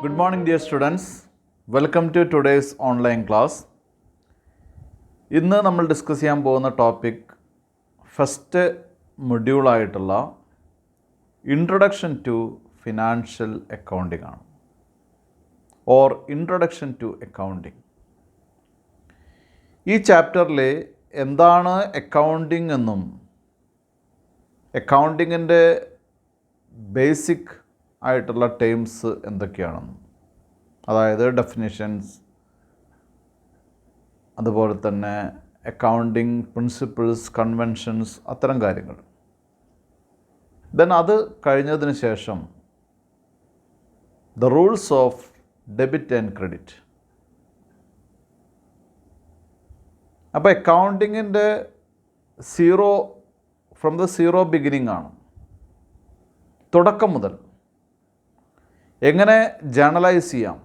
Good morning, dear students. Welcome to today's online class. ഇന്ന് നമ്മൾ discuss ചെയ്യാൻ പോകുന്ന ടോപ്പിക് ഫസ്റ്റ് മൊഡ്യൂളായിട്ടുള്ള ഇൻട്രൊഡക്ഷൻ ടു ഫിനാൻഷ്യൽ അക്കൗണ്ടിംഗ് ആണ്, ഓർ ഇൻട്രൊഡക്ഷൻ ടു അക്കൗണ്ടിംഗ്. ഈ ചാപ്റ്ററിൽ എന്താണ് അക്കൗണ്ടിംഗ് എന്നും അക്കൗണ്ടിങ്ങിൻ്റെ ബേസിക് ആയിട്ടുള്ള ടേംസ് എന്തൊക്കെയാണെന്നും, അതായത് ഡെഫിനിഷൻസ്, അതുപോലെ തന്നെ അക്കൗണ്ടിങ് പ്രിൻസിപ്പിൾസ്, കൺവെൻഷൻസ്, അത്തരം കാര്യങ്ങൾ. ദെൻ അത് കഴിഞ്ഞതിന് ശേഷം the rules of debit and credit. അപ്പോൾ അക്കൗണ്ടിങ്ങിൻ്റെ ഫ്രം ദ സീറോ ബിഗിനിങ് ആണ്, തുടക്കം മുതൽ എങ്ങനെ ജേർണലൈസ് ചെയ്യാം,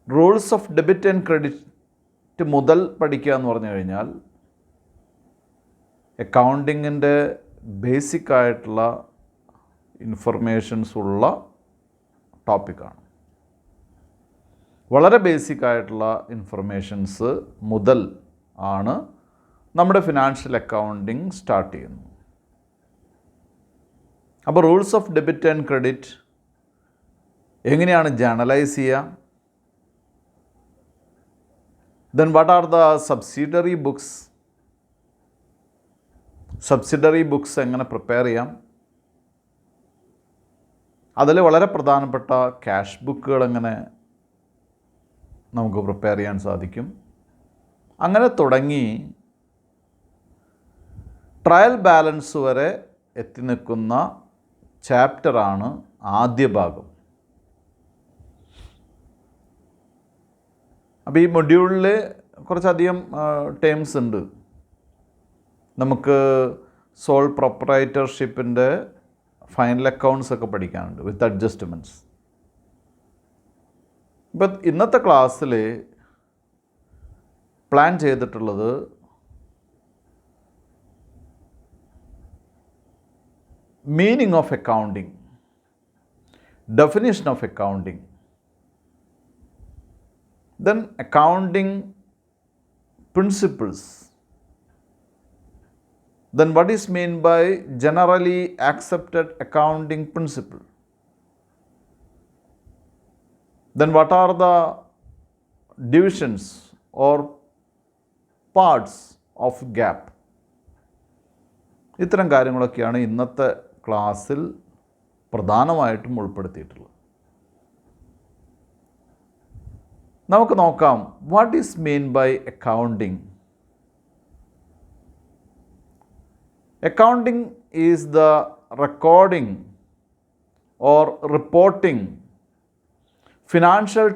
rules of debit and credit മുതൽ പഠിക്കുക എന്ന് പറഞ്ഞു കഴിഞ്ഞാൽ അക്കൗണ്ടിങ്ങിൻ്റെ ബേസിക് ആയിട്ടുള്ള ഇൻഫർമേഷൻസ് ഉള്ള ടോപ്പിക്കാണ്. വളരെ ബേസിക് ആയിട്ടുള്ള ഇൻഫർമേഷൻസ് മുതൽ ആണ് നമ്മുടെ ഫിനാൻഷ്യൽ അക്കൗണ്ടിങ് സ്റ്റാർട്ട് ചെയ്യുന്നത്. അപ്പോൾ rules of debit and credit എങ്ങനെയാണ് ജേർണലൈസ് ചെയ്യുക, then what are the subsidiary books എങ്ങനെ പ്രിപ്പയർ ചെയ്യാം, അതിൽ വളരെ പ്രധാനപ്പെട്ട ക്യാഷ് ബുക്കുകൾ എങ്ങനെ നമുക്ക് പ്രിപ്പയർ ചെയ്യാൻ സാധിക്കും, അങ്ങനെ തുടങ്ങി ട്രയൽ ബാലൻസ് വരെ എത്തി നിൽക്കുന്ന ചാപ്റ്ററാണ് ആദ്യ ഭാഗം. അപ്പോൾ ഈ മൊഡ്യൂളിൽ കുറച്ചധികം ടേംസ് ഉണ്ട്. നമുക്ക് സോൾ പ്രൊപ്പറേറ്റർഷിപ്പിൻ്റെ ഫൈനൽ അക്കൗണ്ട്സ് ഒക്കെ പഠിക്കാനുണ്ട് വിത്ത് അഡ്ജസ്റ്റ്മെൻറ്റ്സ്. ഇപ്പം ഇന്നത്തെ ക്ലാസ്സിൽ പ്ലാൻ ചെയ്തിട്ടുള്ളത് meaning of accounting, definition of accounting, then accounting principles, then what is meant by generally accepted accounting principle, then what are the divisions or parts of GAAP. ഇത്തരം കാര്യങ്ങളൊക്കെയാണ് ഇന്നത്തെ ക്ലാസ്സിൽ പ്രധാനമായിട്ടും ഉൾപ്പെടുത്തിയിട്ടുള്ളത്. നമുക്ക് നോക്കാം, what is mean by accounting. Accounting is the recording or reporting financial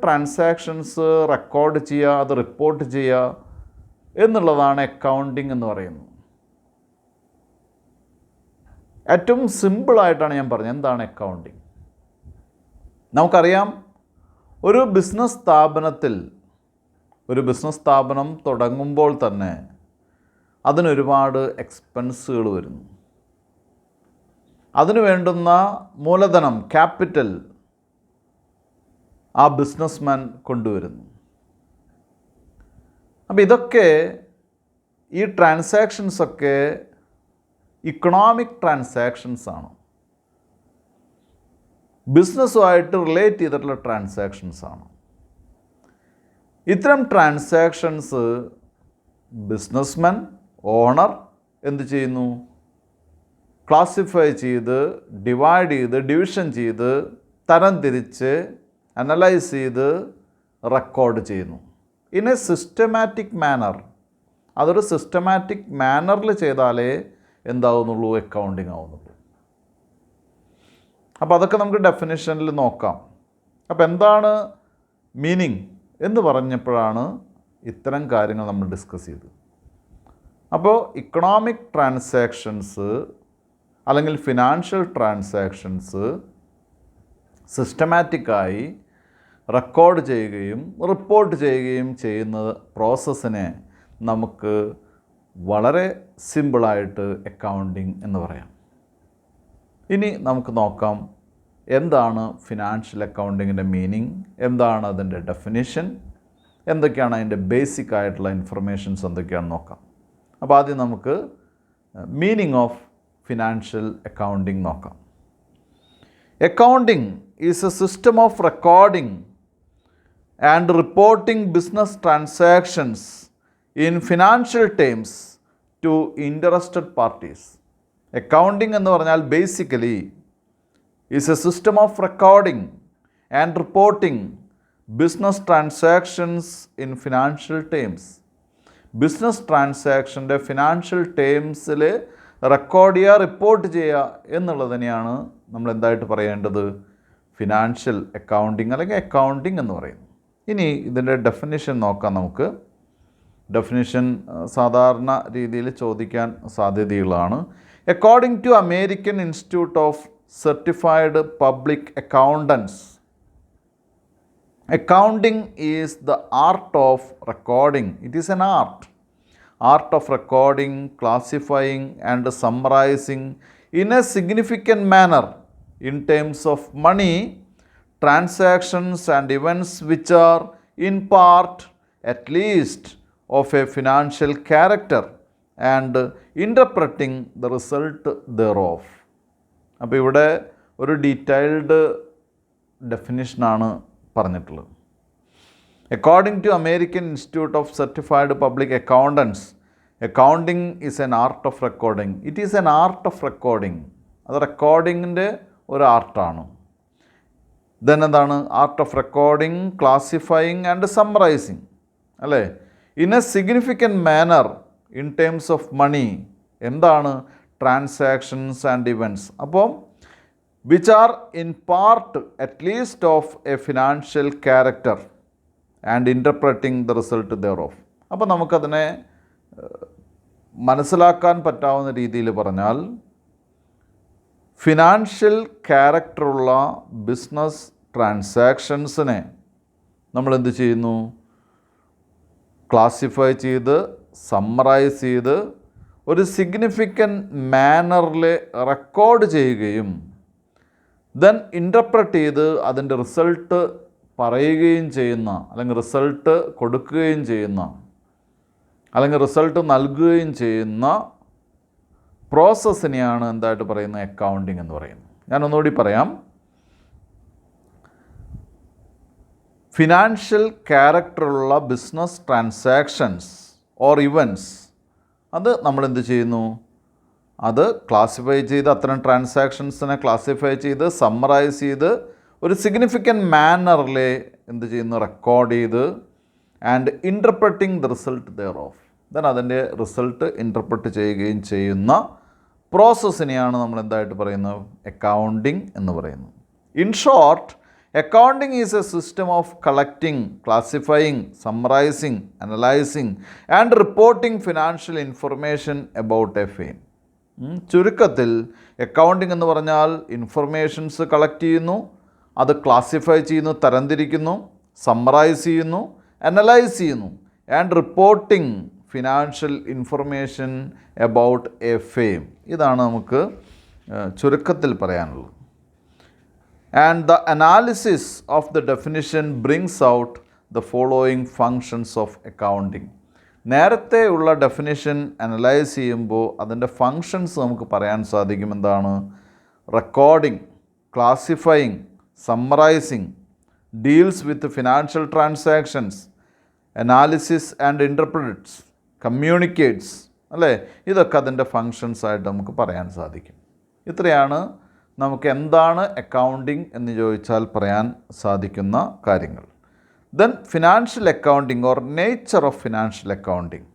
transactions record ചെയ്യുക, അത് റിപ്പോർട്ട് ചെയ്യുക എന്നുള്ളതാണ് അക്കൗണ്ടിങ് എന്ന് പറയുന്നത്. ഏറ്റവും സിമ്പിളായിട്ടാണ് ഞാൻ പറഞ്ഞത് എന്താണ് അക്കൗണ്ടിങ്. നമുക്കറിയാം, ഒരു ബിസിനസ് സ്ഥാപനം തുടങ്ങുമ്പോൾ തന്നെ അതിനൊരുപാട് എക്സ്പെൻസുകൾ വരുന്നു. അതിനു വേണ്ടുന്ന മൂലധനം, ക്യാപിറ്റൽ ആ ബിസിനസ്മാൻ കൊണ്ടുവരുന്നു. അപ്പോൾ ഇതൊക്കെ, ഈ ട്രാൻസാക്ഷൻസൊക്കെ ഇക്കണോമിക് ട്രാൻസാക്ഷൻസാണ്, ബിസിനസ്സുമായിട്ട് റിലേറ്റ് ചെയ്തിട്ടുള്ള ട്രാൻസാക്ഷൻസാണ്. ഇത്തരം ട്രാൻസാക്ഷൻസ് ബിസിനസ്മാൻ, ഓണർ എന്ത് ചെയ്യുന്നു, ക്ലാസിഫൈ ചെയ്ത്, ഡിവിഷൻ ചെയ്ത്, തരംതിരിച്ച്, അനലൈസ് ചെയ്ത് റെക്കോർഡ് ചെയ്യുന്നു ഇൻ എ സിസ്റ്റമാറ്റിക് മാനർ. അതൊരു സിസ്റ്റമാറ്റിക് മാനറിൽ ചെയ്താലേ എന്താവുന്നുള്ളൂ, അക്കൗണ്ടിങ് ആവുന്നുള്ളൂ. അപ്പോൾ അതൊക്കെ നമുക്ക് ഡെഫിനിഷനിൽ നോക്കാം. അപ്പോൾ എന്താണ് മീനിങ് എന്ന് പറഞ്ഞപ്പോഴാണ് ഇത്തരം കാര്യങ്ങൾ നമ്മൾ ഡിസ്കസ് ചെയ്തത്. അപ്പോൾ ഇക്കണോമിക് ട്രാൻസാക്ഷൻസ് അല്ലെങ്കിൽ ഫിനാൻഷ്യൽ ട്രാൻസാക്ഷൻസ് സിസ്റ്റമാറ്റിക്കായി റെക്കോർഡ് ചെയ്യുകയും റിപ്പോർട്ട് ചെയ്യുകയും ചെയ്യുന്ന പ്രോസസ്സിനെ നമുക്ക് വളരെ സിമ്പിളായിട്ട് അക്കൗണ്ടിങ് എന്ന് പറയാം. ഇനി നമുക്ക് നോക്കാം എന്താണ് ഫിനാൻഷ്യൽ അക്കൗണ്ടിങ്ങിൻ്റെ മീനിങ്, എന്താണ് അതിൻ്റെ ഡെഫിനിഷൻ, എന്തൊക്കെയാണ് അതിൻ്റെ ബേസിക് ആയിട്ടുള്ള ഇൻഫർമേഷൻസ് എന്തൊക്കെയാണെന്ന് നോക്കാം. അപ്പോൾ ആദ്യം നമുക്ക് മീനിങ് ഓഫ് ഫിനാൻഷ്യൽ അക്കൗണ്ടിങ് നോക്കാം. Accounting is a system of recording and reporting business transactions in financial terms to interested parties. Accounting എന്ന് പറഞ്ഞാൽ basically is a system of recording and reporting business transactions in financial terms. Business ട്രാൻസാക്ഷൻ്റെ financial ടേംസിൽ record ചെയ്യുക, report ചെയ്യുക എന്നുള്ളത് തന്നെയാണ് നമ്മൾ എന്തായിട്ട് പറയേണ്ടത് ഫിനാൻഷ്യൽ അക്കൗണ്ടിങ് അല്ലെങ്കിൽ അക്കൗണ്ടിങ് എന്ന് പറയുന്നത്. ഇനി ഇതിൻ്റെ ഡെഫിനിഷൻ നോക്കാം. നമുക്ക് ഡെഫിനിഷൻ സാധാരണ രീതിയിൽ ചോദിക്കാൻ സാധ്യതയുള്ളതാണ്. According to American Institute of Certified Public Accountants, accounting is the art of recording. It is an art of recording, classifying and summarizing in a significant manner in terms of money, transactions and events which are in part at least of a financial character and interpreting the result thereof. അപ്പോൾ ഇവിടെ ഒരു detailed ഡെഫിനിഷനാണ് പറഞ്ഞിട്ടുള്ളത്. According to American Institute of Certified Public Accountants, accounting is an art of recording. It is an art of recording. അത് റെക്കോർഡിങ്ങിൻ്റെ ഒരു ആർട്ടാണ്. Then എന്താണ് art of recording, classifying and summarising, അല്ലേ? In a significant manner in terms of money, എന്താണ് transactions and events. അപ്പോൾ which are in part at least of a financial character and interpreting the result thereof. അപ്പോൾ നമുക്കതിനെ മനസ്സിലാക്കാൻ പറ്റാവുന്ന രീതിയിൽ പറഞ്ഞാൽ financial ക്യാരക്ടറുള്ള ബിസിനസ് ട്രാൻസാക്ഷൻസിനെ നമ്മൾ എന്ത് ചെയ്യുന്നു? ക്ലാസിഫൈ ചെയ്ത് സമ്മറൈസ് ചെയ്ത് ഒരു സിഗ്നിഫിക്കൻറ്റ് മാനറിൽ റെക്കോർഡ് ചെയ്യുകയും ദെൻ ഇൻ്റർപ്രറ്റ് ചെയ്ത് അതിൻ്റെ റിസൾട്ട് പറയുകയും ചെയ്യുന്ന, അല്ലെങ്കിൽ റിസൾട്ട് കൊടുക്കുകയും ചെയ്യുന്ന, അല്ലെങ്കിൽ റിസൾട്ട് നൽകുകയും ചെയ്യുന്ന പ്രോസസ്സിനെയാണ് എന്തായിട്ട് പറയുന്നത് അക്കൗണ്ടിങ് എന്ന് പറയുന്നത്. ഞാനൊന്നുകൂടി പറയാം. ഫിനാൻഷ്യൽ ക്യാരക്ടറുള്ള ബിസിനസ് ട്രാൻസാക്ഷൻസ് ഓർ ഇവൻറ്റ്സ്, അത് നമ്മളെന്ത് ചെയ്യുന്നു? അത് ക്ലാസിഫൈ ചെയ്ത്, അത്തരം ട്രാൻസാക്ഷൻസിനെ ക്ലാസിഫൈ ചെയ്ത് സമ്മറൈസ് ചെയ്ത് ഒരു സിഗ്നിഫിക്കൻറ്റ് മാനറിൽ എന്ത് ചെയ്യുന്നു? റെക്കോർഡ് ചെയ്ത് and interpreting the result thereof, then അതിൻ്റെ റിസൾട്ട് ഇൻ്റർപ്രറ്റ് ചെയ്യുകയും ചെയ്യുന്ന പ്രോസസ്സിനെയാണ് നമ്മൾ എന്തായിട്ട് പറയുന്നത് അക്കൗണ്ടിങ് എന്ന് പറയുന്നത്. In short, accounting is a system of collecting, classifying, summarising, analysing and reporting financial information about a firm. ചുരുക്കത്തിൽ അക്കൗണ്ടിങ് എന്ന് പറഞ്ഞാൽ ഇൻഫർമേഷൻസ് കളക്ട് ചെയ്യുന്നു, അത് ക്ലാസിഫൈ ചെയ്യുന്നു, തരംതിരിക്കുന്നു, സമ്മറൈസ് ചെയ്യുന്നു, അനലൈസ് ചെയ്യുന്നു and reporting financial information about a firm. ഇതാണ് നമുക്ക് ചുരുക്കത്തിൽ പറയാനുള്ളത്. And the analysis of the definition brings out the following functions of accounting. നേരത്തെ ഉള്ള ഡെഫിനിഷൻ അനലൈസ് ചെയ്യുമ്പോൾ അതിൻ്റെ ഫങ്ഷൻസ് നമുക്ക് പറയാൻ സാധിക്കും. എന്താണ്? Recording, classifying, summarising, deals with financial transactions, analysis and interprets, communicates, അല്ലേ? ഇതൊക്കെ അതിൻ്റെ ഫങ്ഷൻസ് ആയിട്ട് നമുക്ക് പറയാൻ സാധിക്കും. ഇത്രയാണ് നമുക്ക് എന്താണ് അക്കൗണ്ടിങ് എന്ന് ചോദിച്ചാൽ പറയാൻ സാധിക്കുന്ന കാര്യങ്ങൾ. Then financial accounting or nature of financial accounting.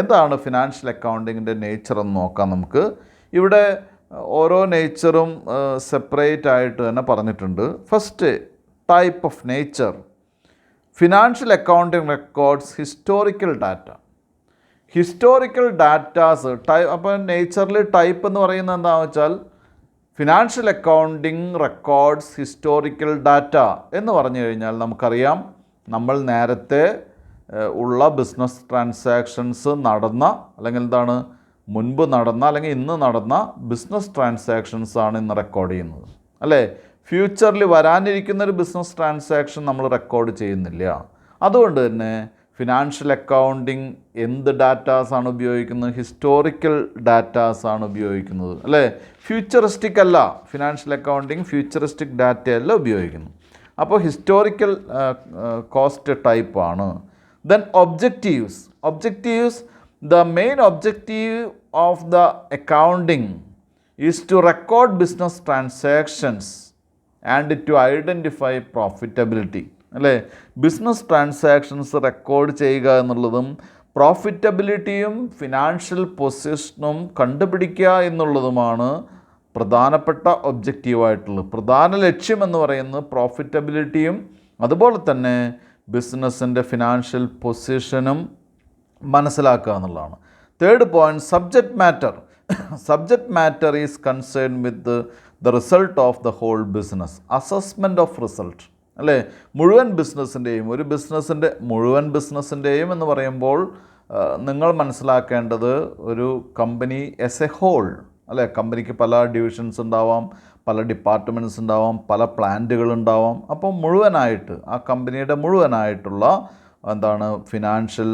എന്താണ് ഫിനാൻഷ്യൽ അക്കൗണ്ടിങ്ങിൻ്റെ നേച്ചർ എന്ന് നോക്കാം നമുക്ക്. ഇവിടെ ഓരോ നേച്ചറും സെപ്പറേറ്റ് ആയിട്ട് തന്നെ പറഞ്ഞിട്ടുണ്ട്. First type of nature, financial accounting records historical data. Historical datas അപ്പോൾ നേച്ചറിൽ ടൈപ്പ് എന്ന് പറയുന്നത് എന്താണെന്ന് വെച്ചാൽ financial accounting records historical data എന്ന് പറഞ്ഞു കഴിഞ്ഞാൽ നമുക്കറിയാം, നമ്മൾ നേരത്തെ ഉള്ള ബിസിനസ് ട്രാൻസാക്ഷൻസ് നടന്ന അല്ലെങ്കിൽ എന്താണ് മുൻപ് നടന്ന അല്ലെങ്കിൽ ഇന്ന് നടന്ന ബിസിനസ് ട്രാൻസാക്ഷൻസ് ആണ് ഇന്ന് റെക്കോർഡ് ചെയ്യുന്നത്, അല്ലേ? ഫ്യൂച്ചറിൽ വരാനിരിക്കുന്നൊരു ബിസിനസ് ട്രാൻസാക്ഷൻ നമ്മൾ റെക്കോർഡ് ചെയ്യുന്നില്ല. അതുകൊണ്ട് തന്നെ ഫിനാൻഷ്യൽ അക്കൗണ്ടിങ് എന്ത് ഡാറ്റാസാണ് ഉപയോഗിക്കുന്നത്? ഹിസ്റ്റോറിക്കൽ ഡാറ്റാസാണ് ഉപയോഗിക്കുന്നത്, അല്ലേ? ഫ്യൂച്ചറിസ്റ്റിക് അല്ല. ഫിനാൻഷ്യൽ അക്കൗണ്ടിങ് ഫ്യൂച്ചറിസ്റ്റിക് ഡാറ്റയല്ല ഉപയോഗിക്കുന്നു. അപ്പോൾ ഹിസ്റ്റോറിക്കൽ കോസ്റ്റ് ടൈപ്പാണ്. Then objectives the main objective of the accounting is to record business transactions and to identify profitability, അല്ലേ? ബിസിനസ് ട്രാൻസാക്ഷൻസ് റെക്കോർഡ് ചെയ്യുക എന്നുള്ളതും പ്രോഫിറ്റബിലിറ്റിയും ഫിനാൻഷ്യൽ പൊസിഷനും കണ്ടുപിടിക്കുക എന്നുള്ളതുമാണ് പ്രധാനപ്പെട്ട ഒബ്ജക്റ്റീവായിട്ടുള്ളത്. പ്രധാന ലക്ഷ്യം എന്ന് പറയുന്നത് പ്രോഫിറ്റബിലിറ്റിയും അതുപോലെ തന്നെ ബിസിനസ്സിൻ്റെ ഫിനാൻഷ്യൽ പൊസിഷനും മനസ്സിലാക്കുക എന്നുള്ളതാണ്. Third point, subject matter is concern with the result of the whole business. Assessment of result, അല്ലേ? മുഴുവൻ ബിസിനസ്സിൻ്റെയും മുഴുവൻ ബിസിനസ്സിൻ്റെയും എന്ന് പറയുമ്പോൾ നിങ്ങൾ മനസ്സിലാക്കേണ്ടത് ഒരു കമ്പനി ആസ് എ ഹോൾ, അല്ലേ? കമ്പനിക്ക് പല ഡിവിഷൻസ് ഉണ്ടാവാം, പല ഡിപ്പാർട്ട്മെൻറ്റ്സ് ഉണ്ടാവാം, പല പ്ലാന്റുകളുണ്ടാവാം. അപ്പോൾ മുഴുവനായിട്ട് ആ കമ്പനിയുടെ മുഴുവനായിട്ടുള്ള എന്താണ് ഫിനാൻഷ്യൽ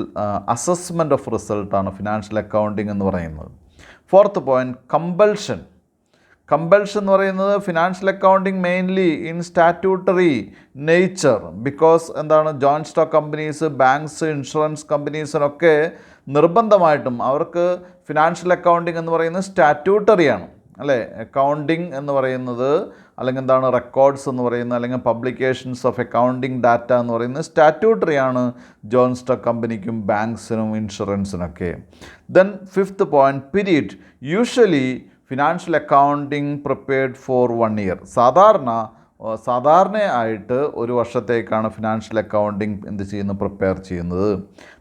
അസസ്മെൻറ്റ് ഓഫ് റിസൾട്ടാണ് ഫിനാൻഷ്യൽ അക്കൗണ്ടിങ് എന്ന് പറയുന്നത്. ഫോർത്ത് പോയിൻറ്റ്, കമ്പൽഷൻ എന്ന് പറയുന്നത് financial accounting mainly in statutory nature. Because എന്താണ് joint stock companies, banks, insurance കമ്പനീസിനൊക്കെ നിർബന്ധമായിട്ടും അവർക്ക് ഫിനാൻഷ്യൽ അക്കൗണ്ടിങ് എന്ന് പറയുന്നത് സ്റ്റാറ്റ്യൂട്ടറിയാണ്, അല്ലേ? അക്കൗണ്ടിങ് എന്ന് പറയുന്നത് അല്ലെങ്കിൽ എന്താണ് റെക്കോർഡ്സ് എന്ന് പറയുന്നത് അല്ലെങ്കിൽ പബ്ലിക്കേഷൻസ് ഓഫ് അക്കൗണ്ടിങ് ഡാറ്റ എന്ന് പറയുന്നത് സ്റ്റാറ്റ്യൂട്ടറിയാണ് ജോയിൻറ്റ് സ്റ്റോക്ക് കമ്പനിക്കും ബാങ്ക്സിനും ഇൻഷുറൻസിനൊക്കെ. Then fifth point, period. Usually financial accounting prepared for 1 year. സാധാരണയായിട്ട് ഒരു വർഷത്തേക്കാണ് ഫിനാൻഷ്യൽ അക്കൗണ്ടിങ് പ്രിപ്പയർ ചെയ്യുന്നത്.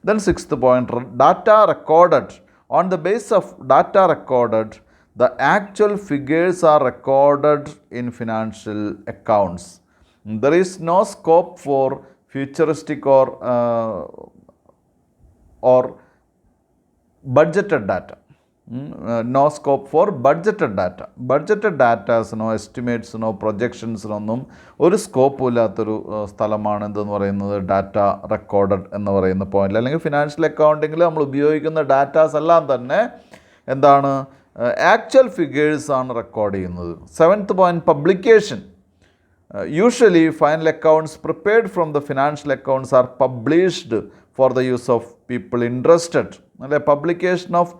Then sixth point, data recorded. On the base of data recorded, the actual figures are recorded in financial accounts. There is no scope for futuristic or budgeted data. No scope for budgeted data. Budgeted datasനോ എസ്റ്റിമേറ്റ്സിനോ പ്രൊജക്ഷൻസിനൊന്നും ഒരു സ്കോപ്പും ഇല്ലാത്തൊരു സ്ഥലമാണ് എന്തെന്ന് പറയുന്നത് data recorded എന്ന് പറയുന്ന പോയിൻ്റിൽ. അല്ലെങ്കിൽ financial അക്കൗണ്ടിങ്ങിൽ നമ്മൾ ഉപയോഗിക്കുന്ന ഡാറ്റാസ് എല്ലാം തന്നെ എന്താണ് ആക്ച്വൽ ഫിഗേഴ്സാണ് റെക്കോർഡ് ചെയ്യുന്നത്. Seventh point, publication. Usually final accounts prepared from the financial accounts R published for the use of people interested, അല്ലെ? പബ്ലിക്കേഷൻ ഓഫ്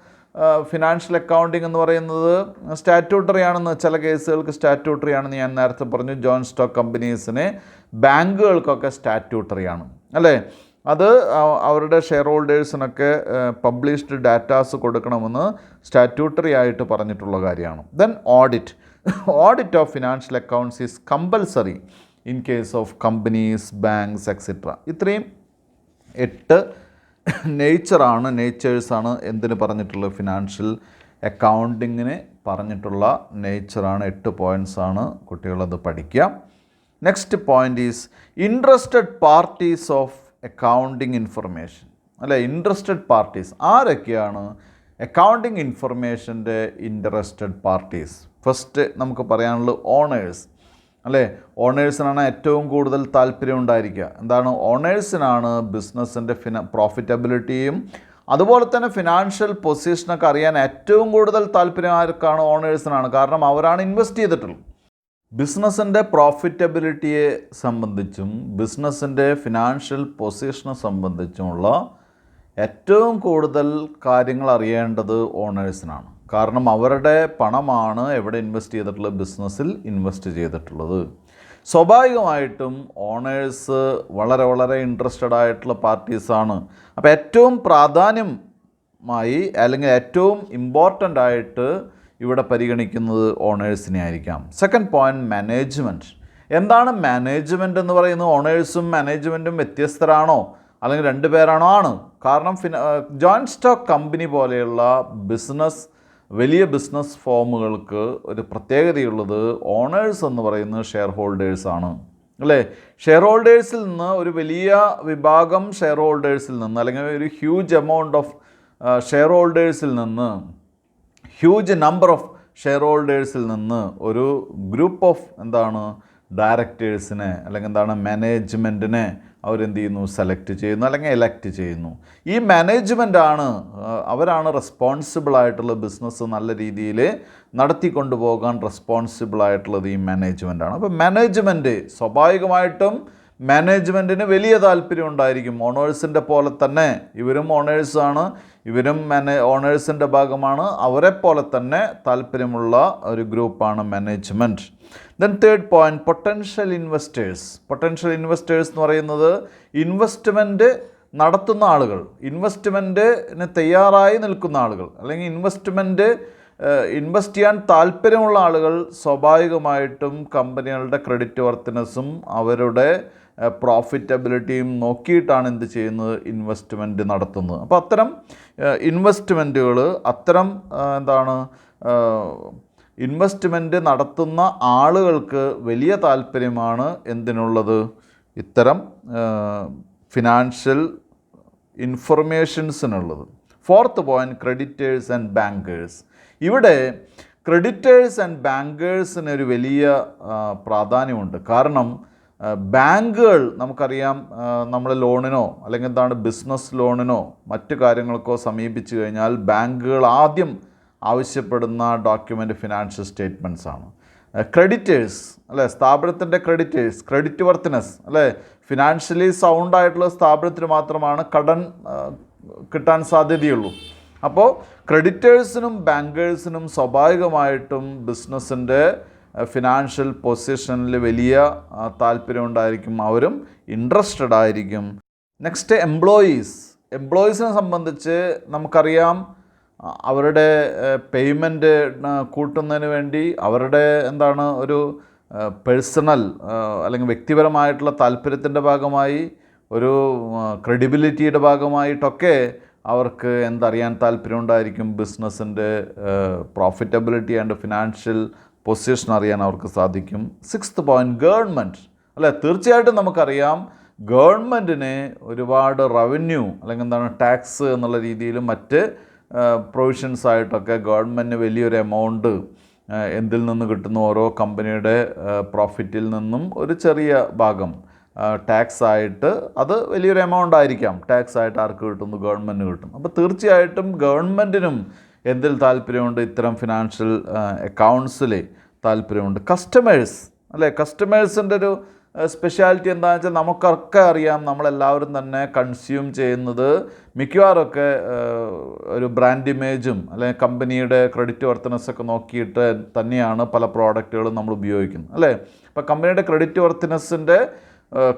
ഫിനാൻഷ്യൽ അക്കൗണ്ടിങ് എന്ന് പറയുന്നത് സ്റ്റാറ്റ്യൂട്ടറി ആണെന്ന്, ചില കേസുകൾക്ക് സ്റ്റാറ്റ്യൂട്ടറി ആണെന്ന് ഞാൻ നേരത്തെ പറഞ്ഞു. ജോയിൻറ്റ് സ്റ്റോക്ക് കമ്പനീസിന്, ബാങ്കുകൾക്കൊക്കെ സ്റ്റാറ്റ്യൂട്ടറിയാണ്, അല്ലേ? അത് അവരുടെ ഷെയർ ഹോൾഡേഴ്സിനൊക്കെ പബ്ലിഷ്ഡ് ഡാറ്റാസ് കൊടുക്കണമെന്ന് സ്റ്റാറ്റ്യൂട്ടറി ആയിട്ട് പറഞ്ഞിട്ടുള്ള കാര്യമാണ്. Then audit of financial accounts is compulsory in case of companies, banks etcetera. ഇത്രയും 8 നേച്ചേഴ്സാണ് എന്തിന് പറഞ്ഞിട്ടുള്ളത്? ഫിനാൻഷ്യൽ അക്കൗണ്ടിങ്ങിന് പറഞ്ഞിട്ടുള്ള നേച്ചറാണ്. 8 പോയിൻറ്റ്സാണ്. കുട്ടികളത് പഠിക്കുക. Next point is interested parties of accounting information, അല്ലെ? ഇൻട്രസ്റ്റഡ് പാർട്ടീസ് ആരൊക്കെയാണ് അക്കൗണ്ടിങ് ഇൻഫർമേഷൻ്റെ ഇൻട്രസ്റ്റഡ് പാർട്ടീസ്? ഫസ്റ്റ് നമുക്ക് പറയാനുള്ളത് ഓണേഴ്സ്, അല്ലേ? ഓണേഴ്സിനാണ് ഏറ്റവും കൂടുതൽ താല്പര്യം ഉണ്ടായിരിക്കുക. എന്താണ്? ഓണേഴ്സിനാണ് ബിസിനസ്സിൻ്റെ പ്രോഫിറ്റബിലിറ്റിയും അതുപോലെ തന്നെ ഫിനാൻഷ്യൽ പൊസിഷനൊക്കെ അറിയാൻ ഏറ്റവും കൂടുതൽ താല്പര്യം ആർക്കാണ്? ഓണേഴ്സിനാണ്. കാരണം അവരാണ് ഇൻവെസ്റ്റ് ചെയ്തിട്ടുള്ളത്. ബിസിനസ്സിൻ്റെ പ്രോഫിറ്റബിലിറ്റിയെ സംബന്ധിച്ചും ബിസിനസ്സിൻ്റെ ഫിനാൻഷ്യൽ പൊസിഷനെ സംബന്ധിച്ചുമുള്ള ഏറ്റവും കൂടുതൽ കാര്യങ്ങൾ അറിയേണ്ടത് ഓണേഴ്സിനാണ്. കാരണം അവരുടെ പണമാണ് എവിടെ ഇൻവെസ്റ്റ് ചെയ്തിട്ടുള്ളത്? ബിസിനസ്സിൽ ഇൻവെസ്റ്റ് ചെയ്തിട്ടുള്ളത്. സ്വാഭാവികമായിട്ടും ഓണേഴ്സ് വളരെ വളരെ ഇൻട്രസ്റ്റഡ് ആയിട്ടുള്ള പാർട്ടീസാണ്. അപ്പോൾ ഏറ്റവും പ്രാധാന്യമായി അല്ലെങ്കിൽ ഏറ്റവും ഇമ്പോർട്ടൻ്റ് ആയിട്ട് ഇവിടെ പരിഗണിക്കുന്നത് ഓണേഴ്സിനെ ആയിരിക്കാം. Second point, management. എന്താണ് മാനേജ്മെൻറ്റ് എന്ന് പറയുന്നത്? ഓണേഴ്സും മാനേജ്മെൻറ്റും വ്യത്യസ്തരാണോ അല്ലെങ്കിൽ 2 പേരാണോ? ആണ്. കാരണം ജോയിൻറ്റ് സ്റ്റോക്ക് കമ്പനി പോലെയുള്ള വലിയ ബിസിനസ് ഫോമുകൾക്ക് ഒരു പ്രത്യേകതയുള്ളത് ഓണേഴ്സ് എന്ന് പറയുന്നത് ഷെയർ ഹോൾഡേഴ്സാണ്, അല്ലേ? ഷെയർ ഹോൾഡേഴ്സിൽ നിന്ന് ഒരു വലിയ വിഭാഗം ഷെയർ ഹോൾഡേഴ്സിൽ നിന്ന്, അല്ലെങ്കിൽ ഒരു ഹ്യൂജ് എമൗണ്ട് ഓഫ് ഷെയർ ഹോൾഡേഴ്സിൽ നിന്ന്, ഹ്യൂജ് നമ്പർ ഓഫ് ഷെയർ ഹോൾഡേഴ്സിൽ നിന്ന് ഒരു ഗ്രൂപ്പ് ഓഫ് ഡയറക്ടേഴ്സിനെ അല്ലെങ്കിൽ മാനേജ്മെൻറ്റിനെ അവരെന്ത് ചെയ്യുന്നു, സെലക്ട് ചെയ്യുന്നു അല്ലെങ്കിൽ എലക്ട് ചെയ്യുന്നു. ഈ മാനേജ്മെൻറ്റാണ്, അവരാണ് റെസ്പോൺസിബിൾ ആയിട്ടുള്ള ബിസിനസ് നല്ല രീതിയിൽ നടത്തിക്കൊണ്ടു പോകാൻ റെസ്പോൺസിബിൾ ആയിട്ടുള്ളത് ഈ മാനേജ്മെൻറ്റാണ്. അപ്പോൾ മാനേജ്മെൻറ്റ് സ്വാഭാവികമായിട്ടും മാനേജ്മെൻറ്റിന് വലിയ താല്പര്യം ഉണ്ടായിരിക്കും. ഓണേഴ്സിൻ്റെ പോലെ തന്നെ ഇവരും ഓണേഴ്സാണ്, ഇവരും ഓണേഴ്സിൻ്റെ ഭാഗമാണ്, അവരെ പോലെ തന്നെ താല്പര്യമുള്ള ഒരു ഗ്രൂപ്പാണ് management. Then third point, potential investors. Potential investors എന്ന് പറയുന്നത് ഇൻവെസ്റ്റ്മെൻറ്റ് നടത്തുന്ന ആളുകൾ, ഇൻവെസ്റ്റ്മെൻറ്റിന് തയ്യാറായി നിൽക്കുന്ന ആളുകൾ, അല്ലെങ്കിൽ ഇൻവെസ്റ്റ് ചെയ്യാൻ താല്പര്യമുള്ള ആളുകൾ സ്വാഭാവികമായിട്ടും കമ്പനികളുടെ ക്രെഡിറ്റ് വർത്തിനെസ്സും അവരുടെ പ്രോഫിറ്റബിലിറ്റിയും നോക്കിയിട്ടാണ് എന്ത് ചെയ്യുന്നത്, ഇൻവെസ്റ്റ്മെൻറ്റ് നടത്തുന്നത്. അപ്പോൾ അത്തരം ഇൻവെസ്റ്റ്മെൻറ്റുകൾ, അത്തരം ഇൻവെസ്റ്റ്മെൻറ്റ് നടത്തുന്ന ആളുകൾക്ക് വലിയ താല്പര്യമാണ് എന്തിനുള്ളത്, ഇത്തരം ഫിനാൻഷ്യൽ ഇൻഫർമേഷൻസിനുള്ളത്. Fourth point, creditors and bankers. ഇവിടെ ക്രെഡിറ്റേഴ്സ് ആൻഡ് ബാങ്കേഴ്സിന് ഒരു വലിയ പ്രാധാന്യമുണ്ട്. കാരണം ബാങ്കുകൾ നമുക്കറിയാം, നമ്മൾ ലോണിനോ അല്ലെങ്കിൽ ബിസിനസ് ലോണിനോ മറ്റു കാര്യങ്ങൾക്കോ സമീപിച്ചു കഴിഞ്ഞാൽ ബാങ്കുകൾ ആദ്യം ആവശ്യപ്പെടുന്ന ഡോക്യുമെൻ്റ് ഫിനാൻഷ്യൽ സ്റ്റേറ്റ്മെൻറ്റ്സ് ആണ്. ക്രെഡിറ്റേഴ്സ് അല്ലേ, സ്ഥാപനത്തിൻ്റെ ക്രെഡിറ്റേഴ്സ്, ക്രെഡിറ്റ് വർത്തിനെസ് അല്ലേ, ഫിനാൻഷ്യലി സൗണ്ട് ആയിട്ടുള്ള സ്ഥാപനത്തിന് മാത്രമാണ് കടൻ കിട്ടാൻ സാധ്യതയുള്ളൂ. അപ്പോൾ ക്രെഡിറ്റേഴ്സിനും ബാങ്കേഴ്സിനും സ്വാഭാവികമായിട്ടും ബിസിനസ്സിൻ്റെ ഫിനാൻഷ്യൽ പൊസിഷനിൽ വലിയ താല്പര്യം ഉണ്ടായിരിക്കും, അവരും ഇൻട്രസ്റ്റഡ് ആയിരിക്കും. നെക്സ്റ്റ്, എംപ്ലോയീസിനെ സംബന്ധിച്ച് നമുക്കറിയാം, അവരുടെ പേയ്മെൻറ്റ് കൂട്ടുന്നതിന് വേണ്ടി അവരുടെ ഒരു പേഴ്സണൽ അല്ലെങ്കിൽ വ്യക്തിപരമായിട്ടുള്ള താല്പര്യത്തിൻ്റെ ഭാഗമായി, ഒരു ക്രെഡിബിലിറ്റിയുടെ ഭാഗമായിട്ടൊക്കെ അവർക്ക് എന്തറിയാൻ താല്പര്യം ഉണ്ടായിരിക്കും, ബിസിനസ്സിൻ്റെ പ്രോഫിറ്റബിലിറ്റി ആൻഡ് ഫിനാൻഷ്യൽ പൊസിഷൻ അറിയാൻ അവർക്ക് സാധിക്കും. സിക്സ്ത് പോയിൻറ്റ്, ഗവൺമെൻറ് അല്ലേ. തീർച്ചയായിട്ടും നമുക്കറിയാം ഗവൺമെൻറ്റിന് ഒരുപാട് റവന്യൂ അല്ലെങ്കിൽ ടാക്സ് എന്നുള്ള രീതിയിലും മറ്റ് പ്രൊവിഷൻസ് ആയിട്ടൊക്കെ ഗവൺമെൻറ്റിന് വലിയൊരു എമൗണ്ട് എന്തിൽ നിന്ന് കിട്ടുന്നു, ഓരോ കമ്പനിയുടെ പ്രോഫിറ്റിൽ നിന്നും ഒരു ചെറിയ ഭാഗം ടാക്സ് ആയിട്ട്, അത് വലിയൊരു എമൗണ്ട് ആയിരിക്കാം, ടാക്സ് ആയിട്ട് ആർക്ക് കിട്ടുന്നു, ഗവൺമെൻറ്റിന് കിട്ടും. അപ്പോൾ തീർച്ചയായിട്ടും ഗവൺമെൻറ്റിനും എന്തിൽ താല്പര്യമുണ്ട്, ഇത്തരം ഫിനാൻഷ്യൽ അക്കൗണ്ട്സിൽ താല്പര്യമുണ്ട്. കസ്റ്റമേഴ്സ് അല്ലേ, കസ്റ്റമേഴ്സിൻ്റെ ഒരു സ്പെഷ്യാലിറ്റി എന്താണെന്ന് വെച്ചാൽ നമുക്കൊക്കെ അറിയാം, നമ്മളെല്ലാവരും തന്നെ കൺസ്യൂം ചെയ്യുന്നത് മിക്കവാറൊക്കെ ഒരു ബ്രാൻഡ് ഇമേജും അല്ലെങ്കിൽ കമ്പനിയുടെ ക്രെഡിറ്റ് വർത്തിനെസ്സൊക്കെ നോക്കിയിട്ട് തന്നെയാണ് പല പ്രോഡക്റ്റുകളും നമ്മൾ ഉപയോഗിക്കുന്നത് അല്ലേ. അപ്പോൾ കമ്പനിയുടെ ക്രെഡിറ്റ് വർത്തിനെസ്സിൻ്റെ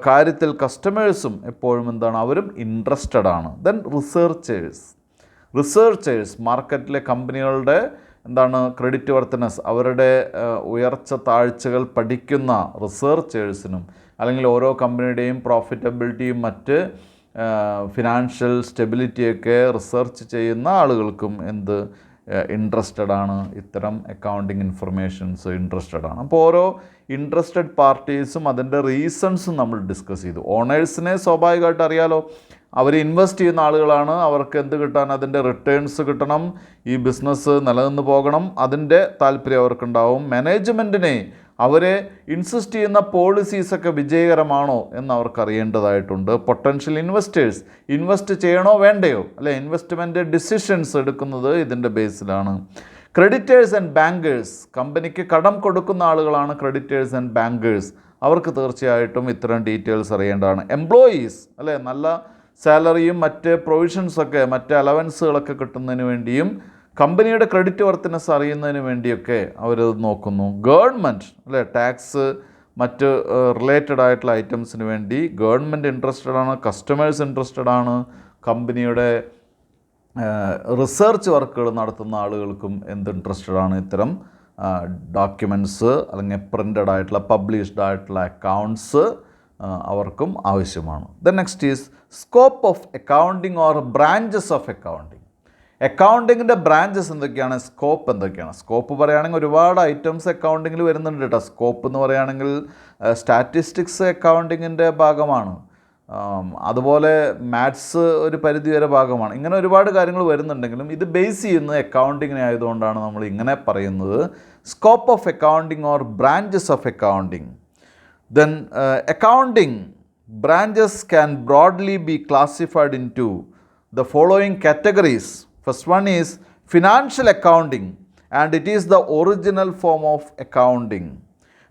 കാര്യത്തിൽ കസ്റ്റമേഴ്സും എപ്പോഴും അവരും ഇൻട്രസ്റ്റഡ് ആണ്. ദെൻ റിസർച്ചേഴ്സ് മാർക്കറ്റിലെ കമ്പനികളുടെ ക്രെഡിറ്റ് വർത്തിനെസ്, അവരുടെ ഉയർച്ച താഴ്ചകൾ പഠിക്കുന്ന റിസർച്ചേഴ്സിനും, അല്ലെങ്കിൽ ഓരോ കമ്പനിയുടെയും പ്രോഫിറ്റബിലിറ്റിയും മറ്റ് ഫിനാൻഷ്യൽ സ്റ്റെബിലിറ്റിയൊക്കെ റിസർച്ച് ചെയ്യുന്ന ആളുകൾക്കും ഇൻട്രസ്റ്റഡ് ആണ്, ഇത്തരം അക്കൗണ്ടിങ് ഇൻഫർമേഷൻസ് ഇൻട്രസ്റ്റഡ് ആണ്. അപ്പോൾ ഓരോ ഇൻട്രസ്റ്റഡ് പാർട്ടീസും അതിൻ്റെ റീസൺസും നമ്മൾ ഡിസ്കസ് ചെയ്തു. ഓണേഴ്സിനെ സ്വാഭാവികമായിട്ട് അറിയാലോ, അവർ ഇൻവെസ്റ്റ് ചെയ്യുന്ന ആളുകളാണ്, അവർക്ക് എന്ത് കിട്ടാൻ, അതിൻ്റെ റിട്ടേൺസ് കിട്ടണം, ഈ ബിസിനസ് നിലനിന്ന് പോകണം, അതിൻ്റെ താല്പര്യം അവർക്കുണ്ടാവും. മാനേജ്മെൻറ്റിനെ അവരെ ഇൻസിസ്റ്റ് ചെയ്യുന്ന പോളിസീസൊക്കെ വിജയകരമാണോ എന്ന് അവർക്ക് അറിയേണ്ടതായിട്ടുണ്ട്. പൊട്ടൻഷ്യൽ ഇൻവെസ്റ്റേഴ്സ് ഇൻവെസ്റ്റ് ചെയ്യണോ വേണ്ടയോ അല്ലെ, ഇൻവെസ്റ്റ്മെൻറ്റ് ഡിസിഷൻസ് എടുക്കുന്നത് ഇതിൻ്റെ ബേസിലാണ്. ക്രെഡിറ്റേഴ്സ് ആൻഡ് ബാങ്കേഴ്സ്, കമ്പനിക്ക് കടം കൊടുക്കുന്ന ആളുകളാണ് ക്രെഡിറ്റേഴ്സ് ആൻഡ് ബാങ്കേഴ്സ്, അവർക്ക് തീർച്ചയായിട്ടും ഇത്തരം ഡീറ്റെയിൽസ് അറിയേണ്ടതാണ്. എംപ്ലോയീസ് അല്ലേ, നല്ല സാലറിയും മറ്റ് പ്രൊവിഷൻസൊക്കെ, മറ്റ് അലവൻസുകളൊക്കെ കിട്ടുന്നതിന് വേണ്ടിയും കമ്പനിയുടെ ക്രെഡിറ്റ് വർത്തിനെസ് അറിയുന്നതിന് വേണ്ടിയൊക്കെ അവരത് നോക്കുന്നു. ഗവൺമെൻറ് അല്ലേ, ടാക്സ് മറ്റ് റിലേറ്റഡ് ആയിട്ടുള്ള ഐറ്റംസിന് വേണ്ടി ഗവൺമെൻറ് ഇൻട്രസ്റ്റഡ് ആണ്, കസ്റ്റമേഴ്സ് ഇൻട്രസ്റ്റഡ് ആണ്, കമ്പനിയുടെ റിസർച്ച് വർക്കുകൾ നടത്തുന്ന ആളുകൾക്കും ഇൻട്രസ്റ്റഡ് ആണ്. ഇത്തരം ഡോക്യുമെൻറ്റ്സ് അല്ലെങ്കിൽ പ്രിൻ്റഡ് ആയിട്ടുള്ള പബ്ലിഷ്ഡ് ആയിട്ടുള്ള അക്കൗണ്ട്സ് അവർക്കും ആവശ്യമാണ്. The next is scope of accounting or branches of accounting. അക്കൗണ്ടിങ്ങിൻ്റെ ബ്രാഞ്ചസ് എന്തൊക്കെയാണ്, സ്കോപ്പ് എന്തൊക്കെയാണ്? സ്കോപ്പ് പറയുകയാണെങ്കിൽ ഒരുപാട് ഐറ്റംസ് അക്കൗണ്ടിങ്ങിൽ വരുന്നുണ്ട് കേട്ടോ. സ്കോപ്പ് എന്ന് പറയുകയാണെങ്കിൽ സ്റ്റാറ്റിസ്റ്റിക്സ് അക്കൗണ്ടിങ്ങിൻ്റെ ഭാഗമാണ്, അതുപോലെ മാത്സ് ഒരു പരിധി വരെ ഭാഗമാണ്. ഇങ്ങനെ ഒരുപാട് കാര്യങ്ങൾ വരുന്നുണ്ടെങ്കിലും ഇത് ബേസ് ചെയ്യുന്നത് അക്കൗണ്ടിങ്ങിനെ ആയതുകൊണ്ടാണ് നമ്മൾ ഇങ്ങനെ പറയുന്നത് scope of accounting or branches of accounting. Then accounting branches can broadly be classified into the following categories. First one is financial accounting, and it is the original form of accounting.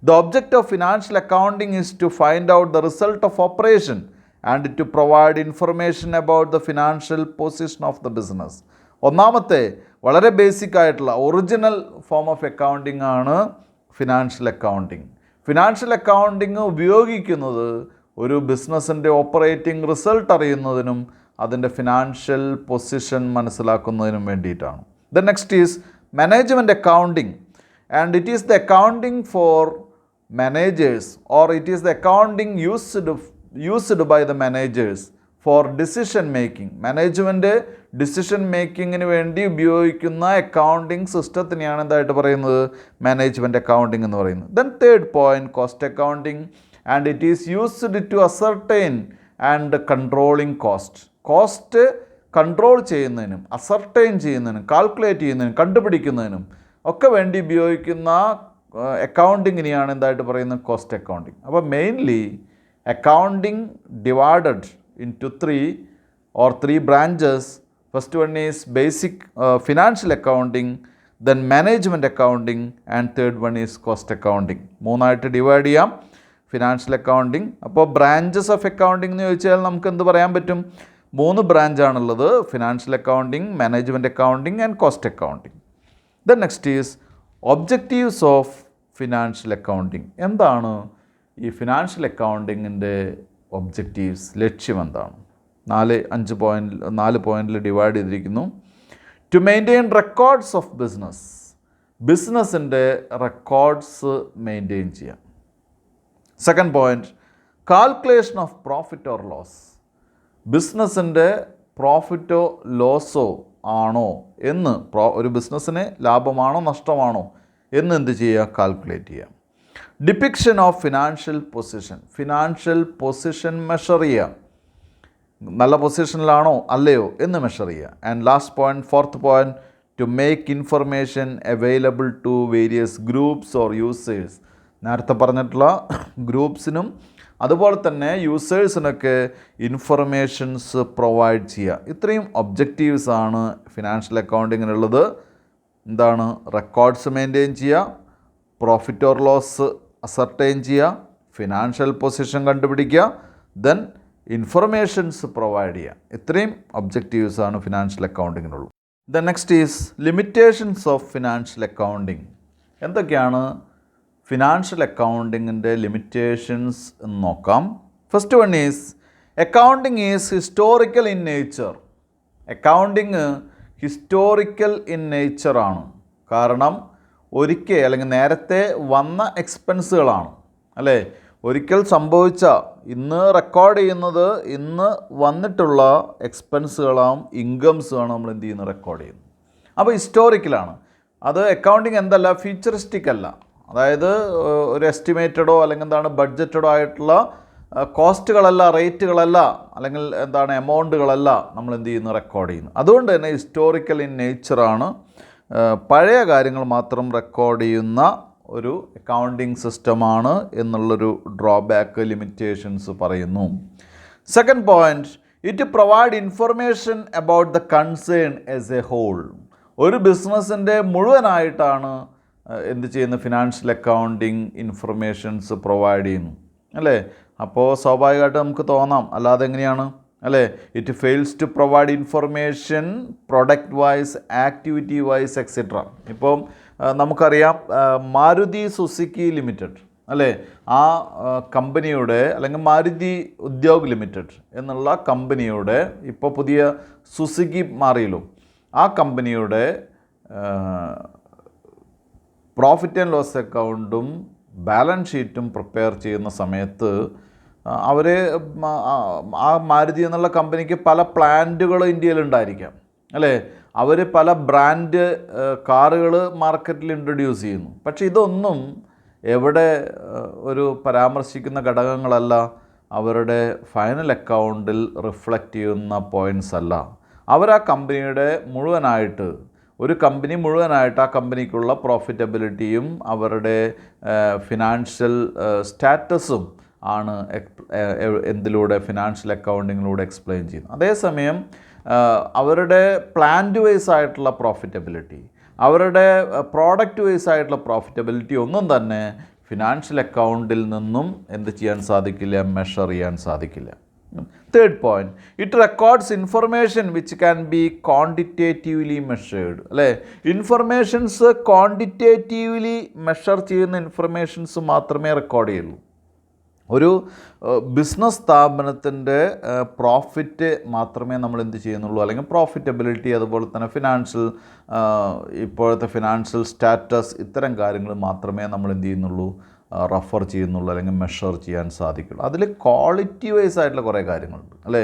The object of financial accounting is to find out the result of operation and to provide information about the financial position of the business. ഒന്നാമത്തെ വളരെ basic ആയിട്ടുള്ള original form of accounting ആണ് financial accounting. Financial accounting ഉപയോഗിക്കുന്നത് ഒരു ബിസിനസ്സിൻ്റെ operating result അറിയുന്നതിനും അതിൻ്റെ financial position മനസ്സിലാക്കുന്നതിനും വേണ്ടിയിട്ടാണ്. The next is management accounting, and it is the accounting for managers or it is the accounting used by the managers for decision making. Management decision മേക്കിങ്ങിന് വേണ്ടി ഉപയോഗിക്കുന്ന അക്കൗണ്ടിങ് സിസ്റ്റത്തിനെയാണ് എന്തായിട്ട് പറയുന്നത്, management accounting എന്ന് പറയുന്നത്. Then third point, cost accounting, and it is used to ascertain and controlling cost. Cost control ചെയ്യുന്നതിനും ascertain ചെയ്യുന്നതിനും calculate ചെയ്യുന്നതിനും കണ്ടുപിടിക്കുന്നതിനും ഒക്കെ വേണ്ടി ഉപയോഗിക്കുന്ന അക്കൗണ്ടിങ്ങിനെയാണ് എന്തായിട്ട് പറയുന്നത്, കോസ്റ്റ് അക്കൗണ്ടിങ്. അപ്പോൾ mainly accounting divided into three branches. First one is basic financial accounting, then management accounting, and third one is cost accounting. മൂന്നായിട്ട് ഡിവൈഡ് ചെയ്യാം ഫിനാൻഷ്യൽ അക്കൗണ്ടിങ്. അപ്പോൾ ബ്രാഞ്ചസ് ഓഫ് അക്കൗണ്ടിങ് എന്ന് ചോദിച്ചാൽ നമുക്ക് എന്ത് പറയാൻ പറ്റും, 3 ബ്രാഞ്ചാണുള്ളത്, financial accounting, management accounting and cost accounting. Then next is objectives of financial accounting. എന്താണ് ഈ ഫിനാൻഷ്യൽ അക്കൗണ്ടിങ്ങിൻ്റെ ഒബ്ജക്റ്റീവ്സ്, ലക്ഷ്യം എന്താണ്? 4 പോയിന്റിൽ ഡിവൈഡ് ചെയ്തിരിക്കുന്നു. To maintain records of business, ബിസിനസ്സിൻ്റെ റെക്കോർഡ്സ് മെയിൻറ്റെയിൻ ചെയ്യാം. Second point, calculation of profit or loss, ബിസിനസ്സിൻ്റെ പ്രോഫിറ്റോ ലോസോ ആണോ എന്ന്, ഒരു ബിസിനസ്സിന് ലാഭമാണോ നഷ്ടമാണോ എന്ന് എന്ത് ചെയ്യുക, കാൽക്കുലേറ്റ് ചെയ്യുക. Depiction of financial position, financial position measure ചെയ്യുക, നല്ല പൊസിഷനിലാണോ അല്ലയോ എന്ന് മെഷർ ചെയ്യുക. And last point, fourth point, to make information available to various groups or users. നേരത്തെ പറഞ്ഞിട്ടുള്ള ഗ്രൂപ്പ്സിനും അതുപോലെ തന്നെ യൂസേഴ്സിനൊക്കെ ഇൻഫർമേഷൻസ് പ്രൊവൈഡ് ചെയ്യുക. ഇത്രയും ഒബ്ജക്റ്റീവ്സ് ആണ് ഫിനാൻഷ്യൽ അക്കൗണ്ടിങ്ങിനുള്ളത്. എന്താണ്, റെക്കോർഡ്സ് മെയിൻറ്റെയിൻ ചെയ്യുക, പ്രോഫിറ്റ് ഓർ ലോസ് അസർട്ടൈൻ ചെയ്യുക, ഫിനാൻഷ്യൽ പൊസിഷൻ കണ്ടുപിടിക്കുക, ദെൻ ഇൻഫർമേഷൻസ് പ്രൊവൈഡ് ചെയ്യുക. ഇത്രയും ഒബ്ജക്റ്റീവ്സ് ആണ് ഫിനാൻഷ്യൽ അക്കൗണ്ടിങ്ങിനുള്ളൂ. The next is limitations of financial accounting. എന്തൊക്കെയാണ് ഫിനാൻഷ്യൽ അക്കൗണ്ടിങ്ങിൻ്റെ ലിമിറ്റേഷൻസ് എന്ന് നോക്കാം. First one is accounting is historical in nature. Accounting historical in നേച്ചറാണ്. കാരണം ഒരിക്കൽ അല്ലെങ്കിൽ നേരത്തെ വന്ന എക്സ്പെൻസുകളാണ്, അല്ലേ? ഒരിക്കൽ സംഭവിച്ച, ഇന്ന് റെക്കോർഡ് ചെയ്യുന്നത് ഇന്ന് വന്നിട്ടുള്ള എക്സ്പെൻസുകളാവും, ഇൻകംസുമാണ് നമ്മൾ എന്ത് ചെയ്യുന്നത്, റെക്കോർഡ് ചെയ്യുന്നത്. അപ്പോൾ ഹിസ്റ്റോറിക്കലാണ്. അത് അക്കൗണ്ടിങ് എന്തല്ല, ഫ്യൂച്ചറിസ്റ്റിക് അല്ല. അതായത് ഒരു എസ്റ്റിമേറ്റഡോ അല്ലെങ്കിൽ എന്താണ് ബഡ്ജറ്റഡോ ആയിട്ടുള്ള കോസ്റ്റുകളല്ല, റേറ്റുകളല്ല, അല്ലെങ്കിൽ എന്താണ് എമൗണ്ടുകളല്ല നമ്മൾ എന്ത് ചെയ്യുന്നു, റെക്കോർഡ് ചെയ്യുന്നു. അതുകൊണ്ട് തന്നെ ഹിസ്റ്റോറിക്കൽ ഇൻ നേച്ചറാണ്. പഴയ കാര്യങ്ങൾ മാത്രം റെക്കോർഡ് ചെയ്യുന്ന ഒരു അക്കൗണ്ടിങ് സിസ്റ്റമാണ് എന്നുള്ളൊരു ഡ്രോബാക്ക്, ലിമിറ്റേഷൻസ് പറയുന്നു. Second point, it provide information about the concern as a whole. ഒരു ബിസിനസ്സിൻ്റെ മുഴുവനായിട്ടാണ് എന്ത് ചെയ്യുന്നു, ഫിനാൻഷ്യൽ അക്കൗണ്ടിങ് ഇൻഫർമേഷൻസ് പ്രൊവൈഡ് ചെയ്യുന്നു, അല്ലേ? അപ്പോൾ സ്വാഭാവികമായിട്ട് നമുക്ക് തോന്നാം, അല്ലാതെ എങ്ങനെയാണ്, അല്ലേ? It fails to provide information product wise, activity wise, etcetera. ഇപ്പം നമുക്കറിയാം മാരുതി സുസുക്കി ലിമിറ്റഡ്, അല്ലേ? ആ കമ്പനിയുടെ, അല്ലെങ്കിൽ മാരുതി ഉദ്യോഗ് ലിമിറ്റഡ് എന്നുള്ള കമ്പനിയുടെ, ഇപ്പോൾ പുതിയ സുസുക്കി മാറിയല്ലോ, ആ കമ്പനിയുടെ പ്രോഫിറ്റ് ആൻഡ് ലോസ് അക്കൗണ്ടും ബാലൻസ് ഷീറ്റും പ്രിപ്പയർ ചെയ്യുന്ന സമയത്ത് അവർ, ആ മാരുതി എന്നുള്ള കമ്പനിക്ക് പല പ്ലാന്റുകൾ ഇന്ത്യയിലുണ്ടായിരിക്കാം, അല്ലേ? അവർ പല ബ്രാൻഡ് കാറുകൾ മാർക്കറ്റിൽ ഇൻട്രൊഡ്യൂസ് ചെയ്യുന്നു. പക്ഷേ ഇതൊന്നും എവിടെ ഒരു പരാമർശിക്കുന്ന ഘടകങ്ങളല്ല, അവരുടെ ഫൈനൽ അക്കൗണ്ടിൽ റിഫ്ലക്റ്റ് ചെയ്യുന്ന പോയിൻറ്റ്സ് അല്ല. അവർ ആ കമ്പനിയുടെ മുഴുവനായിട്ട്, ഒരു കമ്പനി മുഴുവനായിട്ട് ആ കമ്പനിക്കുള്ള പ്രോഫിറ്റബിലിറ്റിയും അവരുടെ ഫിനാൻഷ്യൽ സ്റ്റാറ്റസും ആണ് എന്തിലൂടെ, ഫിനാൻഷ്യൽ അക്കൗണ്ടിങ്ങിലൂടെ എക്സ്പ്ലെയിൻ ചെയ്യുന്നത്. അതേസമയം അവരുടെ പ്ലാന്റ് വൈസ് ആയിട്ടുള്ള പ്രോഫിറ്റബിലിറ്റി, അവരുടെ പ്രോഡക്റ്റ് വൈസ് ആയിട്ടുള്ള പ്രോഫിറ്റബിലിറ്റി ഒന്നും തന്നെ ഫിനാൻഷ്യൽ അക്കൗണ്ടിൽ നിന്നും എന്ത് ചെയ്യാൻ സാധിക്കില്ല, മെഷർ ചെയ്യാൻ സാധിക്കില്ല. Third point, it records information which can be quantitatively measured. അല്ലേ? ഇൻഫർമേഷൻസ് ക്വാണ്ടിറ്റേറ്റീവ്ലി മെഷർ ചെയ്യുന്ന ഇൻഫർമേഷൻസ് മാത്രമേ റെക്കോർഡ് ചെയ്യുള്ളൂ. ഒരു ബിസിനസ് സ്ഥാപനത്തിൻ്റെ പ്രോഫിറ്റ് മാത്രമേ നമ്മൾ എന്ത് ചെയ്യുന്നുള്ളൂ, അല്ലെങ്കിൽ പ്രോഫിറ്റബിലിറ്റി, അതുപോലെ തന്നെ ഫിനാൻഷ്യൽ, ഇപ്പോഴത്തെ ഫിനാൻഷ്യൽ സ്റ്റാറ്റസ്, ഇത്തരം കാര്യങ്ങൾ മാത്രമേ നമ്മൾ എന്ത് ചെയ്യുന്നുള്ളൂ, റെഫർ ചെയ്യുന്നുള്ളൂ, അല്ലെങ്കിൽ മെഷർ ചെയ്യാൻ സാധിക്കുള്ളൂ. അതിൽ ക്വാളിറ്റി വൈസ് ആയിട്ടുള്ള കുറേ കാര്യങ്ങളുണ്ട്. അല്ലേ?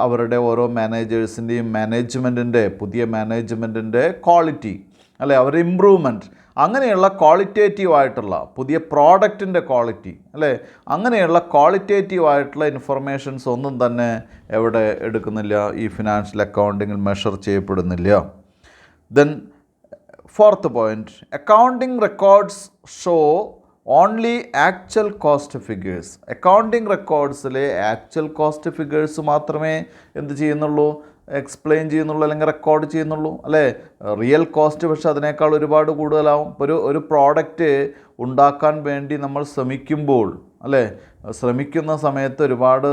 അവരുടെ ഓരോ മാനേജേഴ്സിൻ്റെയും മാനേജ്മെൻറ്റിൻ്റെ, പുതിയ മാനേജ്മെൻറ്റിൻ്റെ ക്വാളിറ്റി, അല്ലേ, അവരുടെ ഇമ്പ്രൂവ്മെൻറ്റ്, അങ്ങനെയുള്ള ക്വാളിറ്റേറ്റീവ് ആയിട്ടുള്ള പുതിയ പ്രോഡക്റ്റിൻ്റെ ക്വാളിറ്റി, അല്ലേ, അങ്ങനെയുള്ള ക്വാളിറ്റേറ്റീവ് ആയിട്ടുള്ള ഇൻഫർമേഷൻസ് ഒന്നും തന്നെ എവിടെ എടുക്കുന്നില്ല, ഈ ഫിനാൻഷ്യൽ അക്കൗണ്ടിങ്ങിൽ മെഷർ ചെയ്യപ്പെടുന്നില്ല. Then fourth point, accounting records show only actual cost figures. Accounting റെക്കോർഡ്സിലെ ആക്ച്വൽ കോസ്റ്റ് ഫിഗേഴ്സ് മാത്രമേ എന്ത് ചെയ്യുന്നുള്ളൂ, എക്സ്പ്ലെയിൻ ചെയ്യുന്നുള്ളൂ, അല്ലെങ്കിൽ റെക്കോർഡ് ചെയ്യുന്നുള്ളൂ. അല്ലേ? റിയൽ കോസ്റ്റ് പക്ഷേ അതിനേക്കാൾ ഒരുപാട് കൂടുതലാവും. ഒരു പ്രോഡക്റ്റ് ഉണ്ടാക്കാൻ വേണ്ടി നമ്മൾ ശ്രമിക്കുമ്പോൾ, അല്ലേ, ശ്രമിക്കുന്ന സമയത്ത് ഒരുപാട്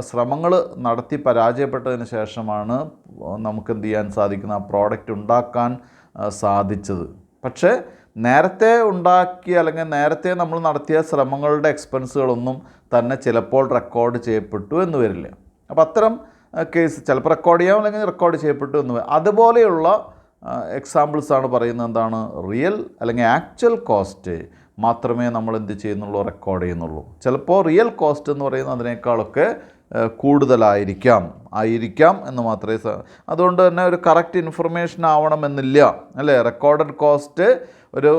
ശ്രമങ്ങൾ നടത്തി പരാജയപ്പെട്ടതിന് ശേഷമാണ് നമുക്ക് എന്ത് ചെയ്യാൻ സാധിക്കുന്നത്, ആ പ്രോഡക്റ്റ് ഉണ്ടാക്കാൻ സാധിച്ചത്. പക്ഷേ നേരത്തെ ഉണ്ടാക്കിയ, അല്ലെങ്കിൽ നേരത്തെ നമ്മൾ നടത്തിയ ശ്രമങ്ങളുടെ എക്സ്പെൻസുകളൊന്നും തന്നെ ചിലപ്പോൾ റെക്കോർഡ് ചെയ്യപ്പെട്ടു എന്ന് വരില്ല. അപ്പോൾ അത്തരം കേസ് ചിലപ്പോൾ റെക്കോർഡ് ചെയ്യാം, അല്ലെങ്കിൽ റെക്കോർഡ് ചെയ്യപ്പെട്ടു എന്ന് വരും. അതുപോലെയുള്ള എക്സാമ്പിൾസാണ് പറയുന്നത് എന്താണ്, റിയൽ അല്ലെങ്കിൽ ആക്ച്വൽ കോസ്റ്റ് മാത്രമേ നമ്മൾ എന്ത് ചെയ്യുന്നുള്ളൂ, റെക്കോർഡ് ചെയ്യുന്നുള്ളൂ. ചിലപ്പോൾ റിയൽ കോസ്റ്റ് എന്ന് പറയുന്നത് അതിനേക്കാളൊക്കെ കൂടുതലായിരിക്കാം എന്ന് മാത്രമേ. അതുകൊണ്ട് തന്നെ ഒരു കറക്റ്റ് ഇൻഫർമേഷൻ ആവണമെന്നില്ല. അല്ലേ? റെക്കോർഡഡ് കോസ്റ്റ്, ഒരു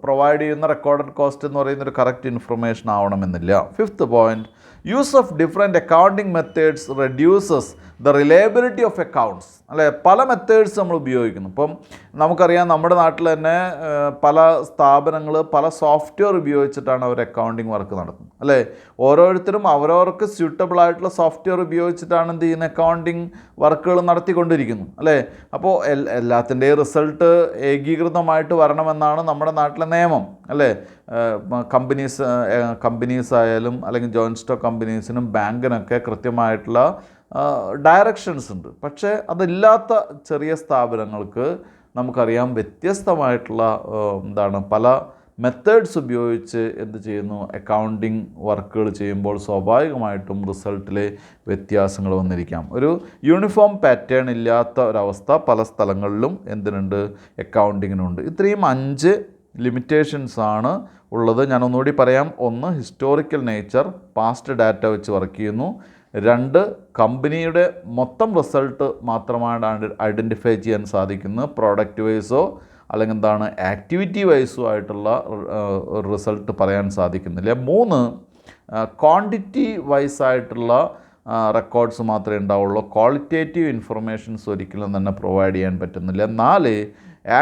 പ്രൊവൈഡ് ചെയ്യുന്ന റെക്കോർഡഡ് കോസ്റ്റ് എന്ന് പറയുന്ന ഒരു കറക്റ്റ് ഇൻഫർമേഷൻ ആവണമെന്നില്ല. Fifth point, use of different accounting methods reduces the reliability of accounts. അല്ലേ? പല മെത്തേഡ്സ് നമ്മൾ ഉപയോഗിക്കുന്നു. ഇപ്പം നമുക്കറിയാം, നമ്മുടെ നാട്ടിൽ തന്നെ പല സ്ഥാപനങ്ങൾ പല സോഫ്റ്റ്വെയർ ഉപയോഗിച്ചിട്ടാണ് അവർ അക്കൗണ്ടിങ് വർക്ക് നടത്തുന്നത്. അല്ലേ? ഓരോരുത്തരും അവരവർക്ക് സ്യൂട്ടബിൾ ആയിട്ടുള്ള സോഫ്റ്റ്വെയർ ഉപയോഗിച്ചിട്ടാണ് എന്ത് ചെയ്യുന്നത്, അക്കൗണ്ടിങ് വർക്കുകൾ നടത്തിക്കൊണ്ടിരിക്കുന്നു. അല്ലേ? അപ്പോൾ എല്ലാത്തിൻ്റെയും റിസൾട്ട് ഏകീകൃതമായിട്ട് വരണമെന്നാണ് നമ്മുടെ നാട്ടിലെ നിയമം. അല്ലേ? കമ്പനീസ് ആയാലും, അല്ലെങ്കിൽ ജോയിൻറ്റ് സ്റ്റോക്ക് കമ്പനീസിനും ബാങ്കിനൊക്കെ കൃത്യമായിട്ടുള്ള ഡയറക്ഷൻസ് ഉണ്ട്. പക്ഷേ അതില്ലാത്ത ചെറിയ സ്ഥാപനങ്ങൾക്ക് നമുക്കറിയാം, വ്യത്യസ്തമായിട്ടുള്ള പല മെത്തേഡ്സ് ഉപയോഗിച്ച് എന്ത് ചെയ്യുന്നു, അക്കൗണ്ടിങ് വർക്കുകൾ ചെയ്യുമ്പോൾ സ്വാഭാവികമായിട്ടും റിസൾട്ടിൽ വ്യത്യാസങ്ങൾ വന്നിരിക്കാം. ഒരു യൂണിഫോം പാറ്റേൺ ഇല്ലാത്ത ഒരവസ്ഥ പല സ്ഥലങ്ങളിലും എന്തിനുണ്ട്, അക്കൗണ്ടിങ്ങിനുണ്ട്. ഇത്രയും 5 ലിമിറ്റേഷൻസാണ് ഉള്ളത്. ഞാനൊന്നുകൂടി പറയാം. 1, ഹിസ്റ്റോറിക്കൽ നേച്ചർ, പാസ്റ്റ് ഡാറ്റ വെച്ച് വർക്ക് ചെയ്യുന്നു. 2, കമ്പനിയുടെ മൊത്തം റിസൾട്ട് മാത്രമാണ് ഐഡൻറ്റിഫൈ ചെയ്യാൻ സാധിക്കുന്നത്, പ്രോഡക്റ്റ് വൈസോ അല്ലെങ്കിൽ ആക്ടിവിറ്റി വൈസോ ആയിട്ടുള്ള റിസൾട്ട് പറയാൻ സാധിക്കുന്നില്ല. 3, ക്വാണ്ടിറ്റി വൈസായിട്ടുള്ള റെക്കോർഡ്സ് മാത്രമേ ഉണ്ടാവുള്ളൂ, ക്വാളിറ്റേറ്റീവ് ഇൻഫർമേഷൻസ് ഒരിക്കലും തന്നെ പ്രൊവൈഡ് ചെയ്യാൻ പറ്റുന്നില്ല. 4,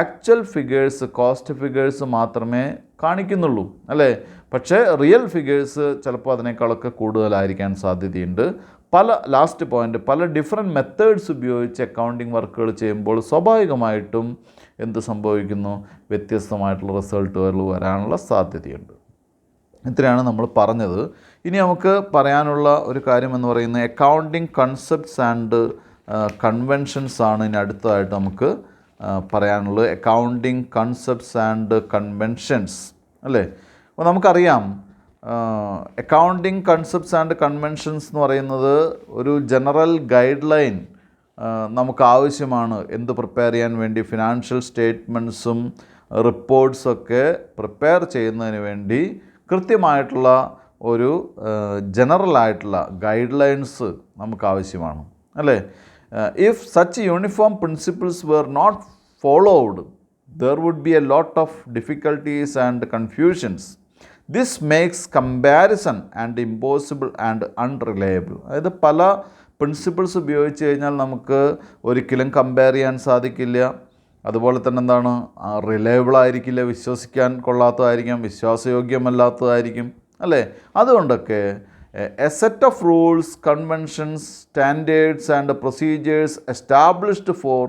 ആക്ച്വൽ ഫിഗേഴ്സ്, കോസ്റ്റ് ഫിഗേഴ്സ് മാത്രമേ കാണിക്കുന്നുള്ളൂ. അല്ലേ? പക്ഷേ റിയൽ ഫിഗേഴ്സ് ചിലപ്പോൾ അതിനേക്കാളൊക്കെ കൂടുതലായിരിക്കാൻ സാധ്യതയുണ്ട്. ലാസ്റ്റ് പോയിൻ്റ്, പല ഡിഫറെൻറ്റ് മെത്തേഡ്സ് ഉപയോഗിച്ച് അക്കൗണ്ടിങ് വർക്കുകൾ ചെയ്യുമ്പോൾ സ്വാഭാവികമായിട്ടും എന്ത് സംഭവിക്കുന്നു, വ്യത്യസ്തമായിട്ടുള്ള റിസൾട്ടുകൾ വരാനുള്ള സാധ്യതയുണ്ട്. ഇത്രയാണ് നമ്മൾ പറഞ്ഞത്. ഇനി നമുക്ക് പറയാനുള്ള ഒരു കാര്യം എന്ന് പറയുന്നത് അക്കൗണ്ടിങ് കൺസെപ്റ്റ്സ് ആൻഡ് കൺവെൻഷൻസ് ആണ് ഇനി അടുത്തതായിട്ട് നമുക്ക് പറയാനുള്ളത്. Accounting concepts and conventions. അല്ലേ? അപ്പോൾ നമുക്കറിയാം, അക്കൗണ്ടിങ് കൺസെപ്റ്റ്സ് ആൻഡ് കൺവെൻഷൻസ് എന്ന് പറയുന്നത് ഒരു ജനറൽ ഗൈഡ് ലൈൻ നമുക്ക് ആവശ്യമാണ്. എന്ത് പ്രിപ്പയർ ചെയ്യാൻ വേണ്ടി, ഫിനാൻഷ്യൽ സ്റ്റേറ്റ്മെൻറ്റ്സും റിപ്പോർട്ട്സൊക്കെ പ്രിപ്പയർ ചെയ്യുന്നതിന് വേണ്ടി കൃത്യമായിട്ടുള്ള ഒരു ജനറലായിട്ടുള്ള ഗൈഡ് ലൈൻസ് നമുക്ക് ആവശ്യമാണ്. അല്ലേ? If such uniform principles were not followed, there would be a lot of difficulties and confusions. This makes comparison and impossible and unreliable. അതായത് പല പ്രിൻസിപ്പിൾസ് ഉപയോഗിച്ച് കഴിഞ്ഞാൽ നമുക്ക് ഒരിക്കലും കമ്പയർ ചെയ്യാൻ സാധിക്കില്ല. അതുപോലെ തന്നെ എന്താണ്, റിലയബിൾ ആയിരിക്കില്ല, വിശ്വസിക്കാൻ കൊള്ളാത്തതായിരിക്കും, വിശ്വാസയോഗ്യമല്ലാത്തതായിരിക്കും, അല്ലേ? അതുകൊണ്ടൊക്കെ a set of rules, conventions, standards and procedures established for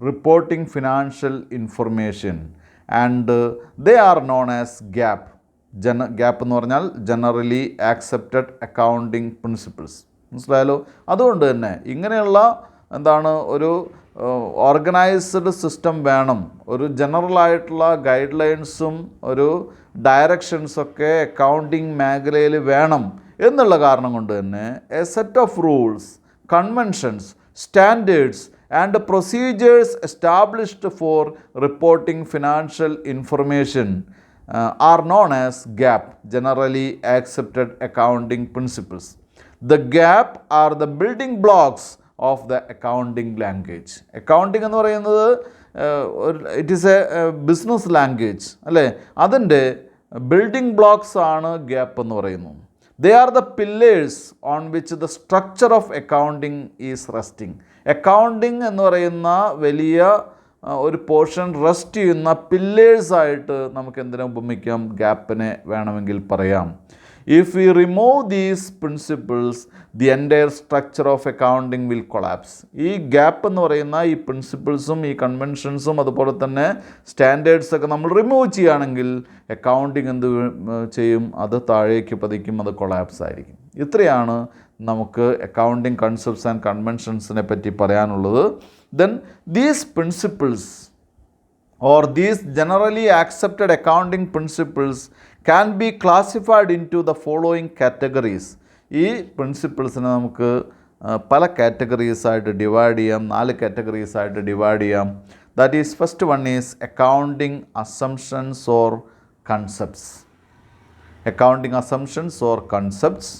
reporting financial information, and they are known as GAP. GAP എന്ന് പറഞ്ഞാൽ ജനറലി ആക്സെപ്റ്റഡ് അക്കൗണ്ടിങ് പ്രിൻസിപ്പിൾസ്. മനസ്സിലായല്ലോ? അതുകൊണ്ട് തന്നെ ഇങ്ങനെയുള്ള എന്താണ് ഒരു ഓർഗനൈസ്ഡ് സിസ്റ്റം വേണം. ഒരു ജനറലായിട്ടുള്ള ഗൈഡ് ലൈൻസും ഒരു ഡയറക്ഷൻസൊക്കെ അക്കൗണ്ടിങ് മേഖലയിൽ വേണം എന്നുള്ള കാരണം കൊണ്ട് തന്നെ A set of rules, conventions, standards and procedures established four reporting financial information are known as GAP, Generally Accepted Accounting Principles. The GAP are the building blocks of the accounting language. Accounting എന്ന് പറയുന്നത് it is A business language, അല്ലേ? അതിൻ്റെ building blocks ആണ് gap എന്ന് പറയുന്നത്. They are the pillars on which the structure of accounting is resting. Accounting എന്ന് പറയുന്ന വലിയ ഒരു പോർഷൻ റെസ്റ്റ് ചെയ്യുന്ന പില്ലേഴ്സായിട്ട് നമുക്ക് എന്തിനെ ഉപമിക്കാം? ഗ്യാപ്പിനെ വേണമെങ്കിൽ പറയാം. If we remove these principles, the entire structure of accounting will collapse. ഈ ഗ്യാപ്പ് എന്ന് പറയുന്ന ഈ പ്രിൻസിപ്പിൾസും ഈ കൺവെൻഷൻസും അതുപോലെ തന്നെ സ്റ്റാൻഡേർഡ്സൊക്കെ നമ്മൾ റിമൂവ് ചെയ്യുകയാണെങ്കിൽ അക്കൗണ്ടിങ് എന്ത് ചെയ്യും? അത് താഴേക്ക് പതിക്കും, അത് കൊളാപ്സ് ആയിരിക്കും. ഇത്രയാണ് നമുക്ക് അക്കൗണ്ടിങ് കൺസെപ്റ്റ്സ് ആൻഡ് കൺവെൻഷൻസിനെ പറ്റി പറയാനുള്ളത്. Then these principles or these generally accepted accounting principles can be classified into the following categories. ഈ പ്രിൻസിപ്പിൾസിനെ നമുക്ക് പല കാറ്റഗറീസായിട്ട് ഡിവൈഡ് ചെയ്യാം, 4 കാറ്റഗറീസായിട്ട് ഡിവൈഡ് ചെയ്യാം. That is first one is accounting assumptions or concepts. Accounting assumptions or concepts.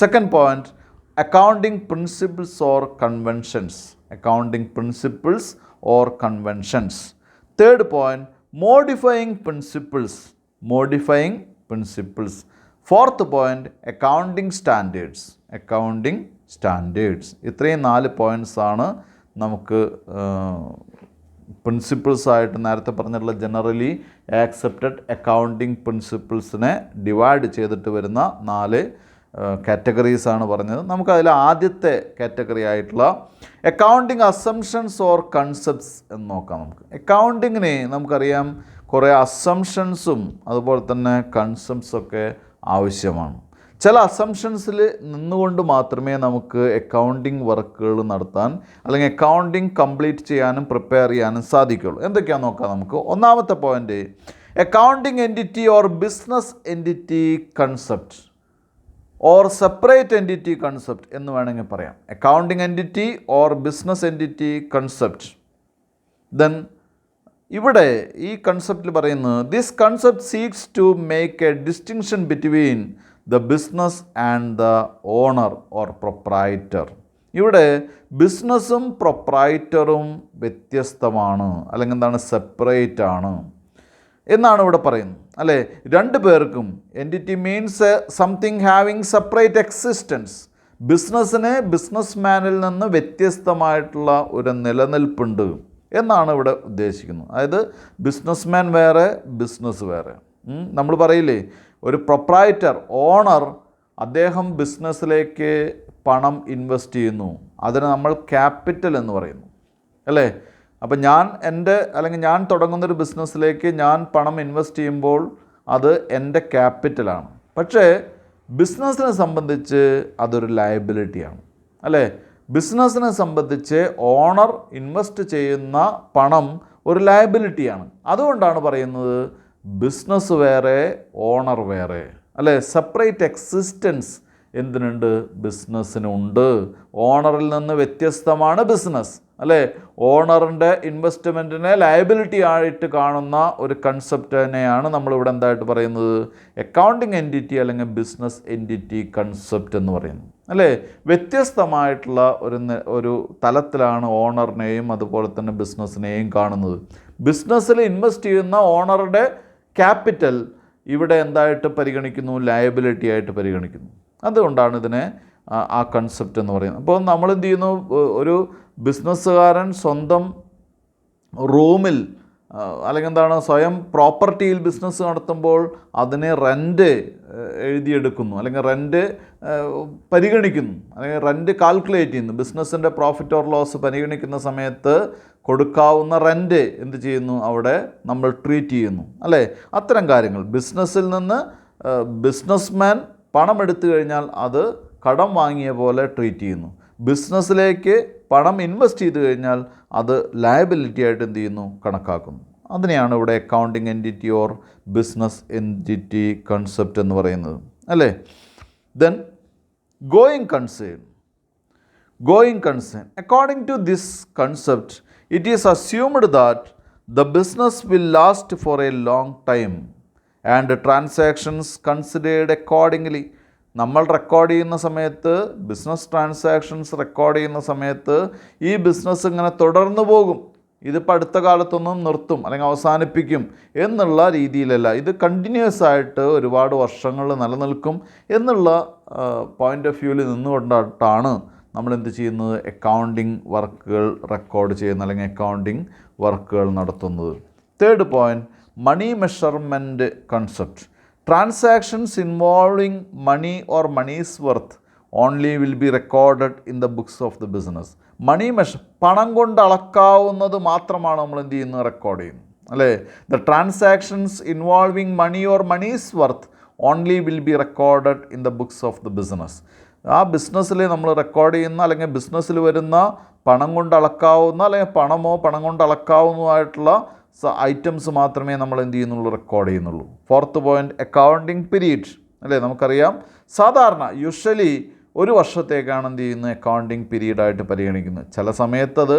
Second point, accounting principles or conventions. Accounting principles or conventions. Third point, modifying principles. Modifying principles. Fourth point, accounting standards. Accounting standards. ഇത്രയും 4 points ആണ് നമുക്ക് principles ആയിട്ട് നേരത്തെ പറഞ്ഞിട്ടുള്ള generally accepted accounting പ്രിൻസിപ്പിൾസിനെ divide ചെയ്തിട്ട് വരുന്ന 4 കാറ്റഗറീസാണ് പറഞ്ഞത്. നമുക്കതിൽ ആദ്യത്തെ കാറ്റഗറി ആയിട്ടുള്ള അക്കൗണ്ടിങ് അസംഷൻസ് ഓർ കൺസെപ്റ്റ്സ് എന്ന് നോക്കാം. നമുക്ക് അക്കൗണ്ടിങ്ങിന് നമുക്കറിയാം കുറേ അസംഷൻസും അതുപോലെ തന്നെ കൺസെപ്റ്റ്സൊക്കെ ആവശ്യമാണ്. ചില അസംഷൻസിൽ നിന്നുകൊണ്ട് മാത്രമേ നമുക്ക് അക്കൗണ്ടിങ് വർക്കുകൾ നടത്താൻ അല്ലെങ്കിൽ അക്കൗണ്ടിങ് കംപ്ലീറ്റ് ചെയ്യാനും പ്രിപ്പയർ ചെയ്യാനും സാധിക്കുള്ളൂ. എന്തൊക്കെയാണെന്ന് നോക്കാം നമുക്ക്. ഒന്നാമത്തെ point, accounting entity or business entity concept or separate entity concept എന്ന് വേണമെങ്കിൽ പറയാം. Accounting entity or business entity concept. Then ഇവിടെ ഈ കൺസെപ്റ്റിൽ പറയുന്നത് this concept seeks to make a distinction between the business and the owner or proprietor. ഇവിടെ ബിസിനസ്സും പ്രൊപ്രൈറ്ററും വ്യത്യസ്തമാണ്, അല്ലെങ്കിൽ എന്താണ്, സെപ്പറേറ്റ് ആണ് എന്നാണ് ഇവിടെ പറയുന്നത്, അല്ലേ? 2 പേർക്കും entity means something having separate existence. ബിസിനസ്സിന് ബിസിനസ്മാനിൽ നിന്ന് വ്യത്യസ്തമായിട്ടുള്ള ഒരു നിലനിൽപ്പുണ്ട് എന്നാണ് ഇവിടെ ഉദ്ദേശിക്കുന്നത്. അതായത് ബിസിനസ്മാൻ വേറെ, ബിസിനസ് വേറെ. നമ്മൾ പറയില്ലേ, ഒരു പ്രൊപ്രൈറ്റർ, ഓണർ, അദ്ദേഹം ബിസിനസ്സിലേക്ക് പണം ഇൻവെസ്റ്റ് ചെയ്യുന്നു, അതിന് നമ്മൾ ക്യാപിറ്റൽ എന്ന് പറയുന്നു, അല്ലേ? അപ്പം ഞാൻ തുടങ്ങുന്നൊരു ബിസിനസ്സിലേക്ക് ഞാൻ പണം ഇൻവെസ്റ്റ് ചെയ്യുമ്പോൾ അത് എൻ്റെ ക്യാപിറ്റലാണ്. പക്ഷേ ബിസിനസ്സിനെ സംബന്ധിച്ച് അതൊരു ലയബിലിറ്റിയാണ്, അല്ലേ? ബിസിനസ്സിനെ സംബന്ധിച്ച് ഓണർ ഇൻവെസ്റ്റ് ചെയ്യുന്ന പണം ഒരു ലയബിലിറ്റിയാണ്. അതുകൊണ്ടാണ് പറയുന്നത് ബിസിനസ് വേറെ, ഓണർ വേറെ, അല്ലേ? Separate existence എന്തിനുണ്ട്? ബിസിനസ്സിനുണ്ട്. ഓണറിൽ നിന്ന് വ്യത്യസ്തമാണ് ബിസിനസ്, അല്ലേ? ഓണറിൻ്റെ ഇൻവെസ്റ്റ്മെൻറ്റിനെ ലയബിലിറ്റി ആയിട്ട് കാണുന്ന ഒരു കൺസെപ്റ്റിനെയാണ് നമ്മളിവിടെ എന്തായിട്ട് പറയുന്നത്? അക്കൗണ്ടിങ് എൻറ്റിറ്റി അല്ലെങ്കിൽ ബിസിനസ് എൻറ്റിറ്റി കൺസെപ്റ്റ് എന്ന് പറയുന്നത്, അല്ലേ? വ്യത്യസ്തമായിട്ടുള്ള ഒരു തലത്തിലാണ് ഓണറിനെയും അതുപോലെ തന്നെ ബിസിനസ്സിനെയും കാണുന്നത്. ബിസിനസ്സിൽ ഇൻവെസ്റ്റ് ചെയ്യുന്ന ഓണറുടെ ക്യാപിറ്റൽ ഇവിടെ എന്തായിട്ട് പരിഗണിക്കുന്നു? ലയബിലിറ്റി ആയിട്ട് പരിഗണിക്കുന്നു. അതുകൊണ്ടാണ് ഇതിനെ ആ കൺസെപ്റ്റ് എന്ന് പറയുന്നത്. അപ്പോൾ നമ്മൾ എന്ത് ചെയ്യുന്നു? ഒരു ബിസിനസ്സുകാരൻ സ്വന്തം റൂമിൽ അല്ലെങ്കിൽ എന്താണ് സ്വയം പ്രോപ്പർട്ടിയിൽ ബിസിനസ് നടത്തുമ്പോൾ അതിനെ റെൻറ്റ് എഴുതിയെടുക്കുന്നു, അല്ലെങ്കിൽ റെൻറ്റ് പരിഗണിക്കുന്നു, അല്ലെങ്കിൽ റെൻറ്റ് കാൽക്കുലേറ്റ് ചെയ്യുന്നു. ബിസിനസ്സിൻ്റെ പ്രോഫിറ്റ് ഓർ ലോസ് പരിഗണിക്കുന്ന സമയത്ത് കൊടുക്കാവുന്ന റെൻറ്റ് എന്ത് ചെയ്യുന്നു? അവിടെ നമ്മൾ ട്രീറ്റ് ചെയ്യുന്നു, അല്ലേ? അത്തരം കാര്യങ്ങൾ ബിസിനസ്സിൽ നിന്ന് ബിസിനസ്മാൻ പണം എടുത്തു കഴിഞ്ഞാൽ അത് കടം വാങ്ങിയ പോലെ ട്രീറ്റ് ചെയ്യുന്നു. ബിസിനസ്സിലേക്ക് പണം ഇൻവെസ്റ്റ് ചെയ്ത് കഴിഞ്ഞാൽ അത് ലയബിലിറ്റി ആയിട്ട് എന്ത് ചെയ്യുന്നു? കണക്കാക്കുന്നു. അതിനെയാണ് ഇവിടെ accounting entity or business entity concept എന്ന് പറയുന്നത്, അല്ലേ? Then going concern. According to this concept, it is assumed that the business will last for a long time and transactions considered accordingly. നമ്മൾ റെക്കോർഡ് ചെയ്യുന്ന സമയത്ത്, ബിസിനസ് ട്രാൻസാക്ഷൻസ് റെക്കോർഡ് ചെയ്യുന്ന സമയത്ത് ഈ business ഇങ്ങനെ തുടർന്നു പോകും. ഇതിപ്പോൾ അടുത്ത കാലത്തൊന്നും നിർത്തും അല്ലെങ്കിൽ അവസാനിപ്പിക്കും എന്നുള്ള രീതിയിലല്ല. ഇത് കണ്ടിന്യൂസ് ആയിട്ട് ഒരുപാട് വർഷങ്ങൾ നിലനിൽക്കും എന്നുള്ള പോയിൻ്റ് ഓഫ് വ്യൂവിൽ നിന്നുകൊണ്ടാണ് നമ്മൾ എന്ത് ചെയ്യുന്നത്? അക്കൗണ്ടിങ് വർക്കുകൾ റെക്കോർഡ് ചെയ്യുന്നത് അല്ലെങ്കിൽ അക്കൗണ്ടിങ് വർക്കുകൾ നടത്തുന്നത്. Third point, money measurement concept. Transactions involving money or money's worth only will be recorded in the books of the business. പണം കൊണ്ട് അളക്കാവുന്നത് മാത്രമാണ് നമ്മൾ എന്ത് ചെയ്യുന്നത്? റെക്കോർഡ് ചെയ്യുന്നത്, അല്ലേ? The transactions involving money or money's worth only will be recorded in the books of the business. ആ ബിസിനസ്സിൽ നമ്മൾ റെക്കോർഡ് ചെയ്യുന്ന അല്ലെങ്കിൽ ബിസിനസ്സിൽ വരുന്ന പണം കൊണ്ട് അളക്കാവുന്ന അല്ലെങ്കിൽ പണമോ പണം കൊണ്ട് അളക്കാവുന്നതായിട്ടുള്ള ഐറ്റംസ് മാത്രമേ നമ്മൾ എന്ത് ചെയ്യുന്നുള്ളൂ? റെക്കോർഡ് ചെയ്യുന്നുള്ളൂ. ഫോർത്ത് പോയിൻറ്റ്, അക്കൗണ്ടിങ് പീരീഡ്, അല്ലേ? നമുക്കറിയാം സാധാരണ യൂഷ്വലി ഒരു വർഷത്തേക്കാണ് എന്ത് ചെയ്യുന്നത്? അക്കൗണ്ടിങ് പീരീഡായിട്ട് പരിഗണിക്കുന്നത്. ചില സമയത്തത്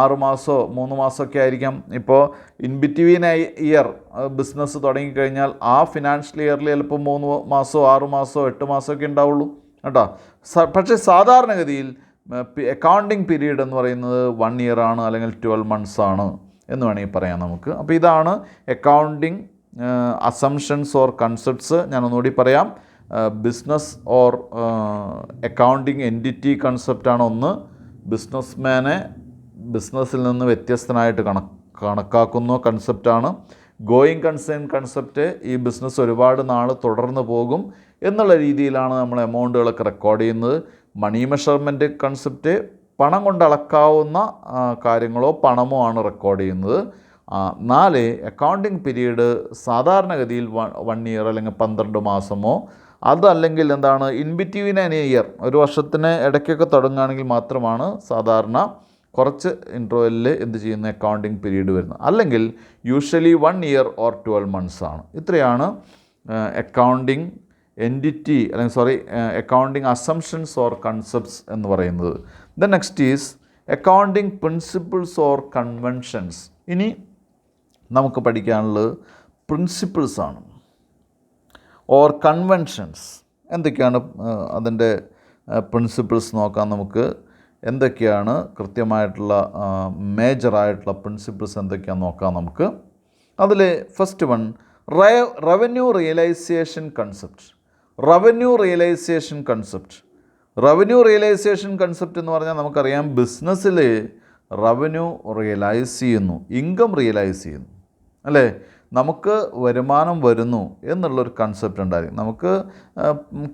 6 മാസമോ 3 മാസമൊക്കെ ആയിരിക്കാം. ഇപ്പോൾ ഇൻ ബിറ്റ്വീൻ ഇയർ ബിസിനസ് തുടങ്ങിക്കഴിഞ്ഞാൽ ആ ഫിനാൻഷ്യൽ ഇയറിൽ ചിലപ്പോൾ 3 മാസമോ 6 മാസമോ 8 മാസമൊക്കെ ഉണ്ടാവുള്ളൂ കേട്ടോ. പക്ഷേ സാധാരണഗതിയിൽ അക്കൗണ്ടിങ് പീരീഡ് എന്ന് പറയുന്നത് 1 ഇയർ ആണ്, അല്ലെങ്കിൽ 12 months ആണ് എന്ന് വേണമെങ്കിൽ പറയാം നമുക്ക്. അപ്പോൾ ഇതാണ് അക്കൗണ്ടിങ് അസംഷൻസ് ഓർ കൺസെപ്റ്റ്സ്. ഞാനൊന്നുകൂടി പറയാം. ബിസിനസ് ഓർ അക്കൗണ്ടിങ് എൻറ്റിറ്റി കൺസെപ്റ്റാണ് ഒന്ന്. ബിസിനസ്മാനെ ബിസിനസ്സിൽ നിന്ന് വ്യത്യസ്തനായിട്ട് കണക്കാക്കുന്ന കൺസെപ്റ്റാണ്. ഗോയിങ് കൺസേൺ കൺസെപ്റ്റ്, ഈ ബിസിനസ് ഒരുപാട് നാൾ തുടർന്ന് പോകും എന്നുള്ള രീതിയിലാണ് നമ്മൾ എമൗണ്ടുകളൊക്കെ റെക്കോർഡ് ചെയ്യുന്നത്. മണി മെഷർമെൻറ്റ് കൺസെപ്റ്റ്, പണം കൊണ്ട് അളക്കാവുന്ന കാര്യങ്ങളോ പണമോ ആണ് റെക്കോർഡ് ചെയ്യുന്നത്. 4, അക്കൗണ്ടിങ് പീരീഡ് സാധാരണഗതിയിൽ 1 ഇയർ അല്ലെങ്കിൽ 12 മാസമോ അതല്ലെങ്കിൽ എന്താണ് ഇൻ ബിറ്റ്വീൻ ആൻ ഇയർ, ഒരു വർഷത്തിന് ഇടയ്ക്കൊക്കെ തുടങ്ങുകയാണെങ്കിൽ മാത്രമാണ് സാധാരണ കുറച്ച് ഇൻ്റർവെല്ലിൽ എന്ത് ചെയ്യുന്ന അക്കൗണ്ടിങ് പീരീഡ് വരുന്നത്. അല്ലെങ്കിൽ യൂഷ്വലി 1 ഇയർ ഓർ 12 months ആണ്. ഇത്രയാണ് അക്കൗണ്ടിങ് എൻറ്റിറ്റി അല്ലെങ്കിൽ അക്കൗണ്ടിങ് അസംഷൻസ് ഓർ കൺസെപ്റ്റ്സ് എന്ന് പറയുന്നത്. The next is accounting principles or conventions. ഇനി നമുക്ക് പഠിക്കാനുള്ളത് പ്രിൻസിപ്പിൾസാണ് ഓർ കൺവെൻഷൻസ്. എന്തൊക്കെയാണ് അതിൻ്റെ പ്രിൻസിപ്പിൾസ് നോക്കാം നമുക്ക്. എന്തൊക്കെയാണ് കൃത്യമായിട്ടുള്ള മേജറായിട്ടുള്ള പ്രിൻസിപ്പിൾസ് എന്തൊക്കെയാണെന്ന് നോക്കാം നമുക്ക്. അതിൽ first one, revenue realisation concept. Revenue realisation concept എന്ന് പറഞ്ഞാൽ നമുക്കറിയാം ബിസിനസ്സിൽ റവന്യൂ റിയലൈസ് ചെയ്യുന്നു, ഇൻകം റിയലൈസ് ചെയ്യുന്നു, അല്ലേ? നമുക്ക് വരുമാനം വരുന്നു എന്നുള്ളൊരു കൺസെപ്റ്റ് ഉണ്ടായിരിക്കും. നമുക്ക്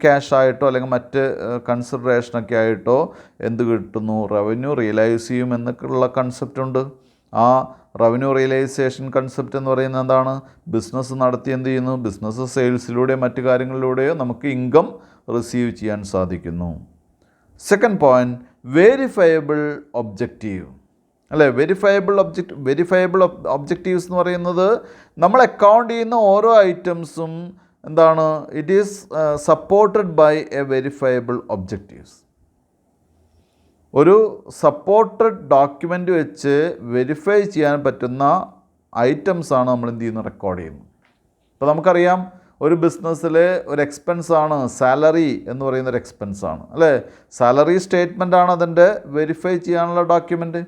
ക്യാഷായിട്ടോ അല്ലെങ്കിൽ മറ്റ് കൺസിഡറേഷനൊക്കെ ആയിട്ടോ എന്ത് കിട്ടുന്നു? റവന്യൂ റിയലൈസ് ചെയ്യും എന്നൊക്കെയുള്ള കൺസെപ്റ്റ് ഉണ്ട്. ആ റവന്യൂ റിയലൈസേഷൻ കൺസെപ്റ്റ് എന്ന് പറയുന്നത് എന്താണ്? ബിസിനസ് നടത്തി എന്ത് ചെയ്യുന്നു? ബിസിനസ് സെയിൽസിലൂടെയോ മറ്റു കാര്യങ്ങളിലൂടെയോ നമുക്ക് ഇൻകം റിസീവ് ചെയ്യാൻ സാധിക്കുന്നു. സെക്കൻഡ് പോയിൻറ്റ്, വെരിഫയബിൾ ഒബ്ജക്റ്റീവ്, അല്ലേ? വെരിഫയബിൾ ഒബ്ജക്റ്റീവ്സ് എന്ന് പറയുന്നത് നമ്മൾ അക്കൗണ്ട് ചെയ്യുന്ന ഓരോ ഐറ്റംസും എന്താണ്, it is supported by a verifiable objectives. ഒരു സപ്പോർട്ടഡ് ഡോക്യുമെൻ്റ് വെച്ച് വെരിഫൈ ചെയ്യാൻ പറ്റുന്ന ഐറ്റംസാണ് നമ്മൾ എന്ത് ചെയ്യുന്നത്, റെക്കോർഡ് ചെയ്യുന്നത്. ഇപ്പോൾ നമുക്കറിയാം ഒരു ബിസിനസ്സിൽ ഒരു എക്സ്പെൻസാണ് സാലറി എന്ന് പറയുന്നൊരു എക്സ്പെൻസാണ് അല്ലേ. സാലറി സ്റ്റേറ്റ്മെൻറ്റാണ് അതിൻ്റെ വെരിഫൈ ചെയ്യാനുള്ള ഡോക്യുമെൻറ്റ്.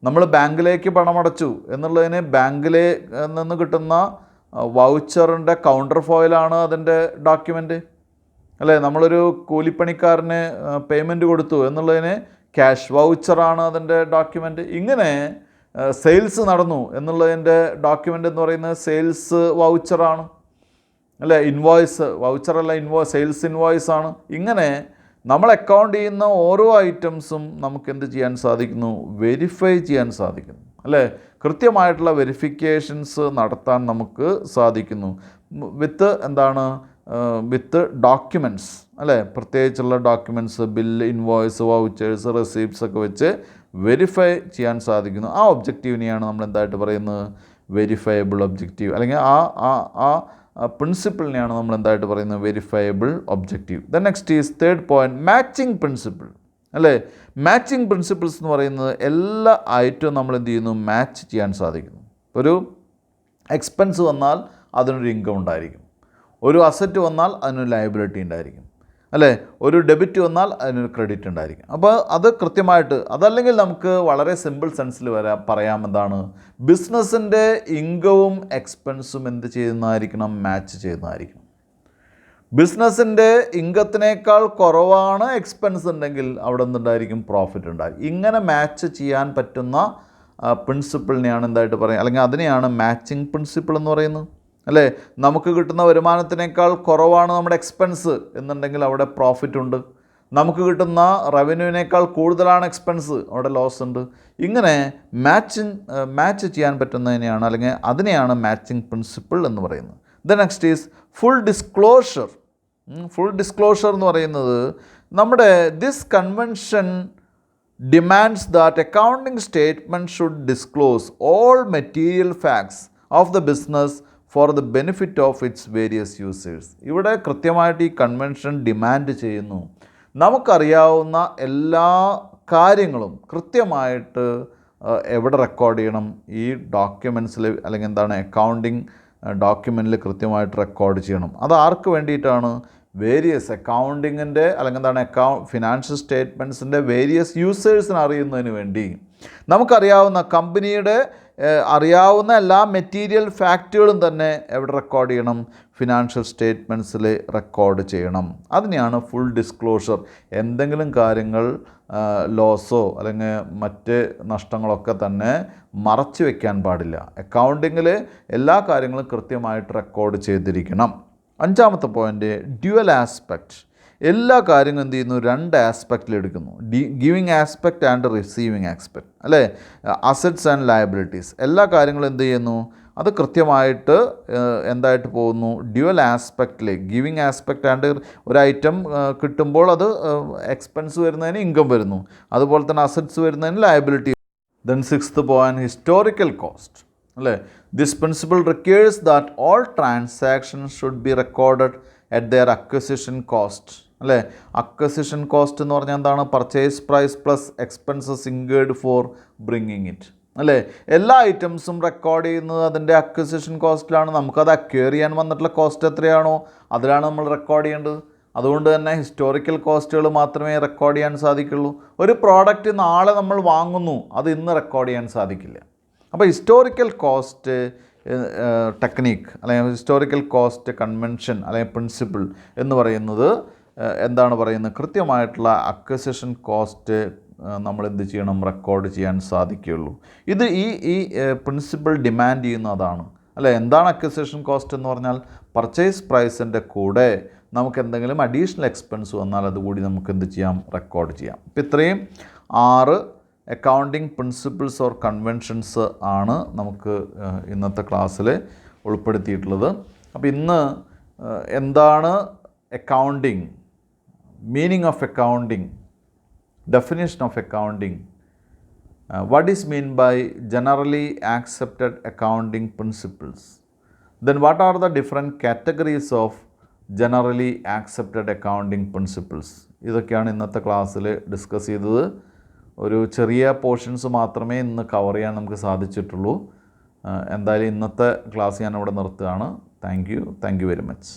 നമ്മൾ ബാങ്കിലേക്ക് പണമടച്ചു എന്നുള്ളതിന് ബാങ്കിലെ നിന്ന് കിട്ടുന്ന വൗച്ചറിൻ്റെ കൗണ്ടർ ഫോയിലാണ് അതിൻ്റെ ഡോക്യുമെൻറ്റ് അല്ലേ. നമ്മളൊരു കൂലിപ്പണിക്കാരന് പേയ്മെൻറ്റ് കൊടുത്തു എന്നുള്ളതിന് ക്യാഷ് വൗച്ചറാണ് അതിൻ്റെ ഡോക്യുമെൻറ്റ്. ഇങ്ങനെ സെയിൽസ് നടന്നു എന്നുള്ളതിൻ്റെ ഡോക്യുമെൻ്റ് എന്ന് പറയുന്നത് സെയിൽസ് വൗച്ചറാണ് അല്ലേ. ഇൻവോയ്സ് വൗച്ചറല്ല, സെയിൽസ് ഇൻവോയ്സ് ആണ്. ഇങ്ങനെ നമ്മൾ അക്കൗണ്ട് ചെയ്യുന്ന ഓരോ ഐറ്റംസും നമുക്ക് എന്ത് ചെയ്യാൻ സാധിക്കുന്നു, വെരിഫൈ ചെയ്യാൻ സാധിക്കുന്നു അല്ലേ. കൃത്യമായിട്ടുള്ള വെരിഫിക്കേഷൻസ് നടത്താൻ നമുക്ക് സാധിക്കുന്നു വിത്ത് വിത്ത് ഡോക്യുമെൻറ്റ്സ് അല്ലേ. പ്രത്യേകിച്ചുള്ള documents, bill, invoice, vouchers, receipts ഒക്കെ വെച്ച് വെരിഫൈ ചെയ്യാൻ സാധിക്കുന്നു. ആ ഒബ്ജക്റ്റീവിനെയാണ് നമ്മൾ എന്തായിട്ട് പറയുന്നത്, വെരിഫയബിൾ ഒബ്ജക്റ്റീവ്, അല്ലെങ്കിൽ ആ പ്രിൻസിപ്പിളിനെയാണ് നമ്മൾ എന്തായിട്ട് പറയുന്നത്, verifiable objective. Then next is third point, matching principle അല്ലേ. മാച്ചിങ് പ്രിൻസിപ്പിൾസ് എന്ന് പറയുന്നത് എല്ലാ ഐറ്റവും നമ്മൾ എന്ത് ചെയ്യുന്നു, മാച്ച് ചെയ്യാൻ സാധിക്കുന്നു. ഒരു എക്സ്പെൻസ് വന്നാൽ അതിനൊരു ഇൻകം ഉണ്ടായിരിക്കും, ഒരു അസറ്റ് വന്നാൽ അതിനൊരു ലയബിലിറ്റി ഉണ്ടായിരിക്കും അല്ലേ, ഒരു ഡെബിറ്റ് വന്നാൽ അതിനൊരു ക്രെഡിറ്റ് ഉണ്ടായിരിക്കും. അപ്പോൾ അത് കൃത്യമായിട്ട്, അതല്ലെങ്കിൽ നമുക്ക് വളരെ സിമ്പിൾ സെൻസിൽ പറയാം എന്താണ്, ബിസിനസ്സിൻ്റെ ഇൻകവും എക്സ്പെൻസും എന്ത് ചെയ്യുന്നതായിരിക്കണം, മാച്ച് ചെയ്യുന്നതായിരിക്കണം. ബിസിനസ്സിൻ്റെ ഇൻകത്തിനേക്കാൾ കുറവാണ് എക്സ്പെൻസ് ഉണ്ടെങ്കിൽ അവിടെ എന്തുണ്ടായിരിക്കും, പ്രോഫിറ്റ് ഉണ്ടായിരിക്കും. ഇങ്ങനെ മാച്ച് ചെയ്യാൻ പറ്റുന്ന പ്രിൻസിപ്പിളിനെയാണ് എന്തായിട്ട് പറയുക, അല്ലെങ്കിൽ അതിനെയാണ് മാച്ചിങ് പ്രിൻസിപ്പിൾ എന്ന് പറയുന്നത് അല്ലേ. നമുക്ക് കിട്ടുന്ന വരുമാനത്തിനേക്കാൾ കുറവാണ് നമ്മുടെ എക്സ്പെൻസ് എന്നുണ്ടെങ്കിൽ അവിടെ പ്രോഫിറ്റ് ഉണ്ട്. നമുക്ക് കിട്ടുന്ന റവന്യൂവിനേക്കാൾ കൂടുതലാണ് എക്സ്പെൻസ്, അവിടെ ലോസ് ഉണ്ട്. ഇങ്ങനെ മാച്ച് ചെയ്യാൻ പറ്റുന്നതിനെയാണ്, അല്ലെങ്കിൽ അതിനെയാണ് മാച്ചിങ് പ്രിൻസിപ്പിൾ എന്ന് പറയുന്നത്. The next is full disclosure. Full disclosure എന്ന് പറയുന്നത് നമ്മുടെ this convention demands that accounting statement should disclose all material facts of the business for the benefit of its various users. ഇവിടെ കൃത്യമായിട്ട് ഈ കൺവെൻഷൻ ഡിമാൻഡ് ചെയ്യുന്നു, നമുക്കറിയാവുന്ന എല്ലാ കാര്യങ്ങളും കൃത്യമായിട്ട് എവിടെ റെക്കോർഡ് ചെയ്യണം, ഈ ഡോക്യുമെൻറ്റ്സിൽ, അല്ലെങ്കിൽ അക്കൗണ്ടിങ് ഡോക്യുമെൻറ്റിൽ കൃത്യമായിട്ട് റെക്കോർഡ് ചെയ്യണം. അത് ആർക്ക് വേണ്ടിയിട്ടാണ്, വേരിയസ് അക്കൗണ്ടിങ്ങിൻ്റെ, അല്ലെങ്കിൽ ഫിനാൻഷ്യൽ സ്റ്റേറ്റ്മെൻറ്റ്സിൻ്റെ വേരിയസ് യൂസേഴ്സിന് അറിയുന്നതിന് വേണ്ടി. നമുക്കറിയാവുന്ന കമ്പനിയുടെ അറിയാവുന്ന എല്ലാ മെറ്റീരിയൽ ഫാക്റ്റുകളും തന്നെ എവിടെ റെക്കോർഡ് ചെയ്യണം, ഫിനാൻഷ്യൽ സ്റ്റേറ്റ്മെൻറ്റ്സിൽ റെക്കോർഡ് ചെയ്യണം. അതിനെയാണ് ഫുൾ ഡിസ്ക്ലോഷർ. എന്തെങ്കിലും കാര്യങ്ങൾ ലോസോ അല്ലെങ്കിൽ മറ്റ് നഷ്ടങ്ങളൊക്കെ തന്നെ മറച്ചു വയ്ക്കാൻ പാടില്ല. അക്കൗണ്ടിങ്ങിൽ എല്ലാ കാര്യങ്ങളും കൃത്യമായിട്ട് റെക്കോർഡ് ചെയ്തിരിക്കണം. അഞ്ചാമത്തെ പോയിൻ്റ്, ഡ്യുവൽ ആസ്പെക്റ്റ്. എല്ലാ കാര്യങ്ങളും എന്ത് ചെയ്യുന്നു, രണ്ട് ആസ്പെക്റ്റിൽ എടുക്കുന്നു, giving aspect and receiving aspect അല്ലേ. അസറ്റ്സ് ആൻഡ് ലയബിലിറ്റീസ്, എല്ലാ കാര്യങ്ങളും എന്ത് ചെയ്യുന്നു, അത് കൃത്യമായിട്ട് എന്തായിട്ട് പോകുന്നു, ഡ്യുവൽ ആസ്പെക്റ്റിൽ, ഗിവിങ് ആസ്പെക്റ്റ് ആൻഡ് ഒരു ഐറ്റം കിട്ടുമ്പോൾ അത് എക്സ്പെൻസ് വരുന്നതിന് ഇൻകം വരുന്നു, അതുപോലെ തന്നെ അസറ്റ്സ് വരുന്നതിന് liability. Then sixth point, historical cost അല്ലേ. This principle requires that all transactions should be recorded at their acquisition cost അല്ലേ. അക്വസിഷൻ കോസ്റ്റ് എന്ന് പറഞ്ഞാൽ എന്താണ്, purchase price plus expenses incurred for bringing it അല്ലേ. എല്ലാ ഐറ്റംസും റെക്കോർഡ് ചെയ്യുന്നത് അതിൻ്റെ അക്വസിഷൻ കോസ്റ്റിലാണ്. നമുക്കത് അക്വയർ ചെയ്യാൻ വന്നിട്ടുള്ള കോസ്റ്റ് എത്രയാണോ അതിലാണ് നമ്മൾ റെക്കോർഡ് ചെയ്യേണ്ടത്. അതുകൊണ്ട് തന്നെ ഹിസ്റ്റോറിക്കൽ കോസ്റ്റുകൾ മാത്രമേ റെക്കോർഡ് ചെയ്യാൻ സാധിക്കുള്ളൂ. ഒരു പ്രോഡക്റ്റ് നാളെ നമ്മൾ വാങ്ങുന്നു, അത് ഇന്ന് റെക്കോർഡ് ചെയ്യാൻ സാധിക്കില്ല. അപ്പോൾ ഹിസ്റ്റോറിക്കൽ കോസ്റ്റ് ടെക്നിക്ക് അല്ലെങ്കിൽ ഹിസ്റ്റോറിക്കൽ കോസ്റ്റ് കൺവെൻഷൻ അല്ലെങ്കിൽ പ്രിൻസിപ്പിൾ എന്ന് പറയുന്നത് എന്താണ് പറയുന്നത്, കൃത്യമായിട്ടുള്ള അക്വസിഷൻ കോസ്റ്റ് നമ്മൾ എന്ത് ചെയ്യണം, റെക്കോർഡ് ചെയ്യാൻ സാധിക്കുകയുള്ളൂ. ഇത് ഈ പ്രിൻസിപ്പിൾ ഡിമാൻഡ് ചെയ്യുന്ന അതാണ് അല്ലേ. എന്താണ് അക്വസിഷൻ കോസ്റ്റ് എന്ന് പറഞ്ഞാൽ, പർച്ചേസ് പ്രൈസിൻ്റെ കൂടെ നമുക്ക് എന്തെങ്കിലും അഡീഷണൽ എക്സ്പെൻസ് വന്നാൽ അതുകൂടി നമുക്ക് എന്ത് ചെയ്യാം, റെക്കോർഡ് ചെയ്യാം. ഇപ്പോൾ ഇത്രയും 6 അക്കൗണ്ടിങ് പ്രിൻസിപ്പിൾസ് ഓർ കൺവെൻഷൻസ് ആണ് നമുക്ക് ഇന്നത്തെ ക്ലാസ്സിൽ ഉൾപ്പെടുത്തിയിട്ടുള്ളത്. അപ്പോൾ ഇന്ന് എന്താണ് accounting, meaning of accounting, definition of accounting, what is mean by generally accepted accounting principles, Then what are the different categories of generally accepted accounting principles? ഇതൊക്കെയാണ് ഇന്നത്തെ ക്ലാസ്സിൽ ഡിസ്കസ് ചെയ്തത്. ഒരു ചെറിയ പോർഷൻസ് മാത്രമേ ഇന്ന് കവർ ചെയ്യാൻ നമുക്ക് സാധിച്ചിട്ടുള്ളൂ. എന്തായാലും ഇന്നത്തെ ക്ലാസ് ഞാൻ ഇവിടെ നിർത്തുകയാണ്. Thank you very much.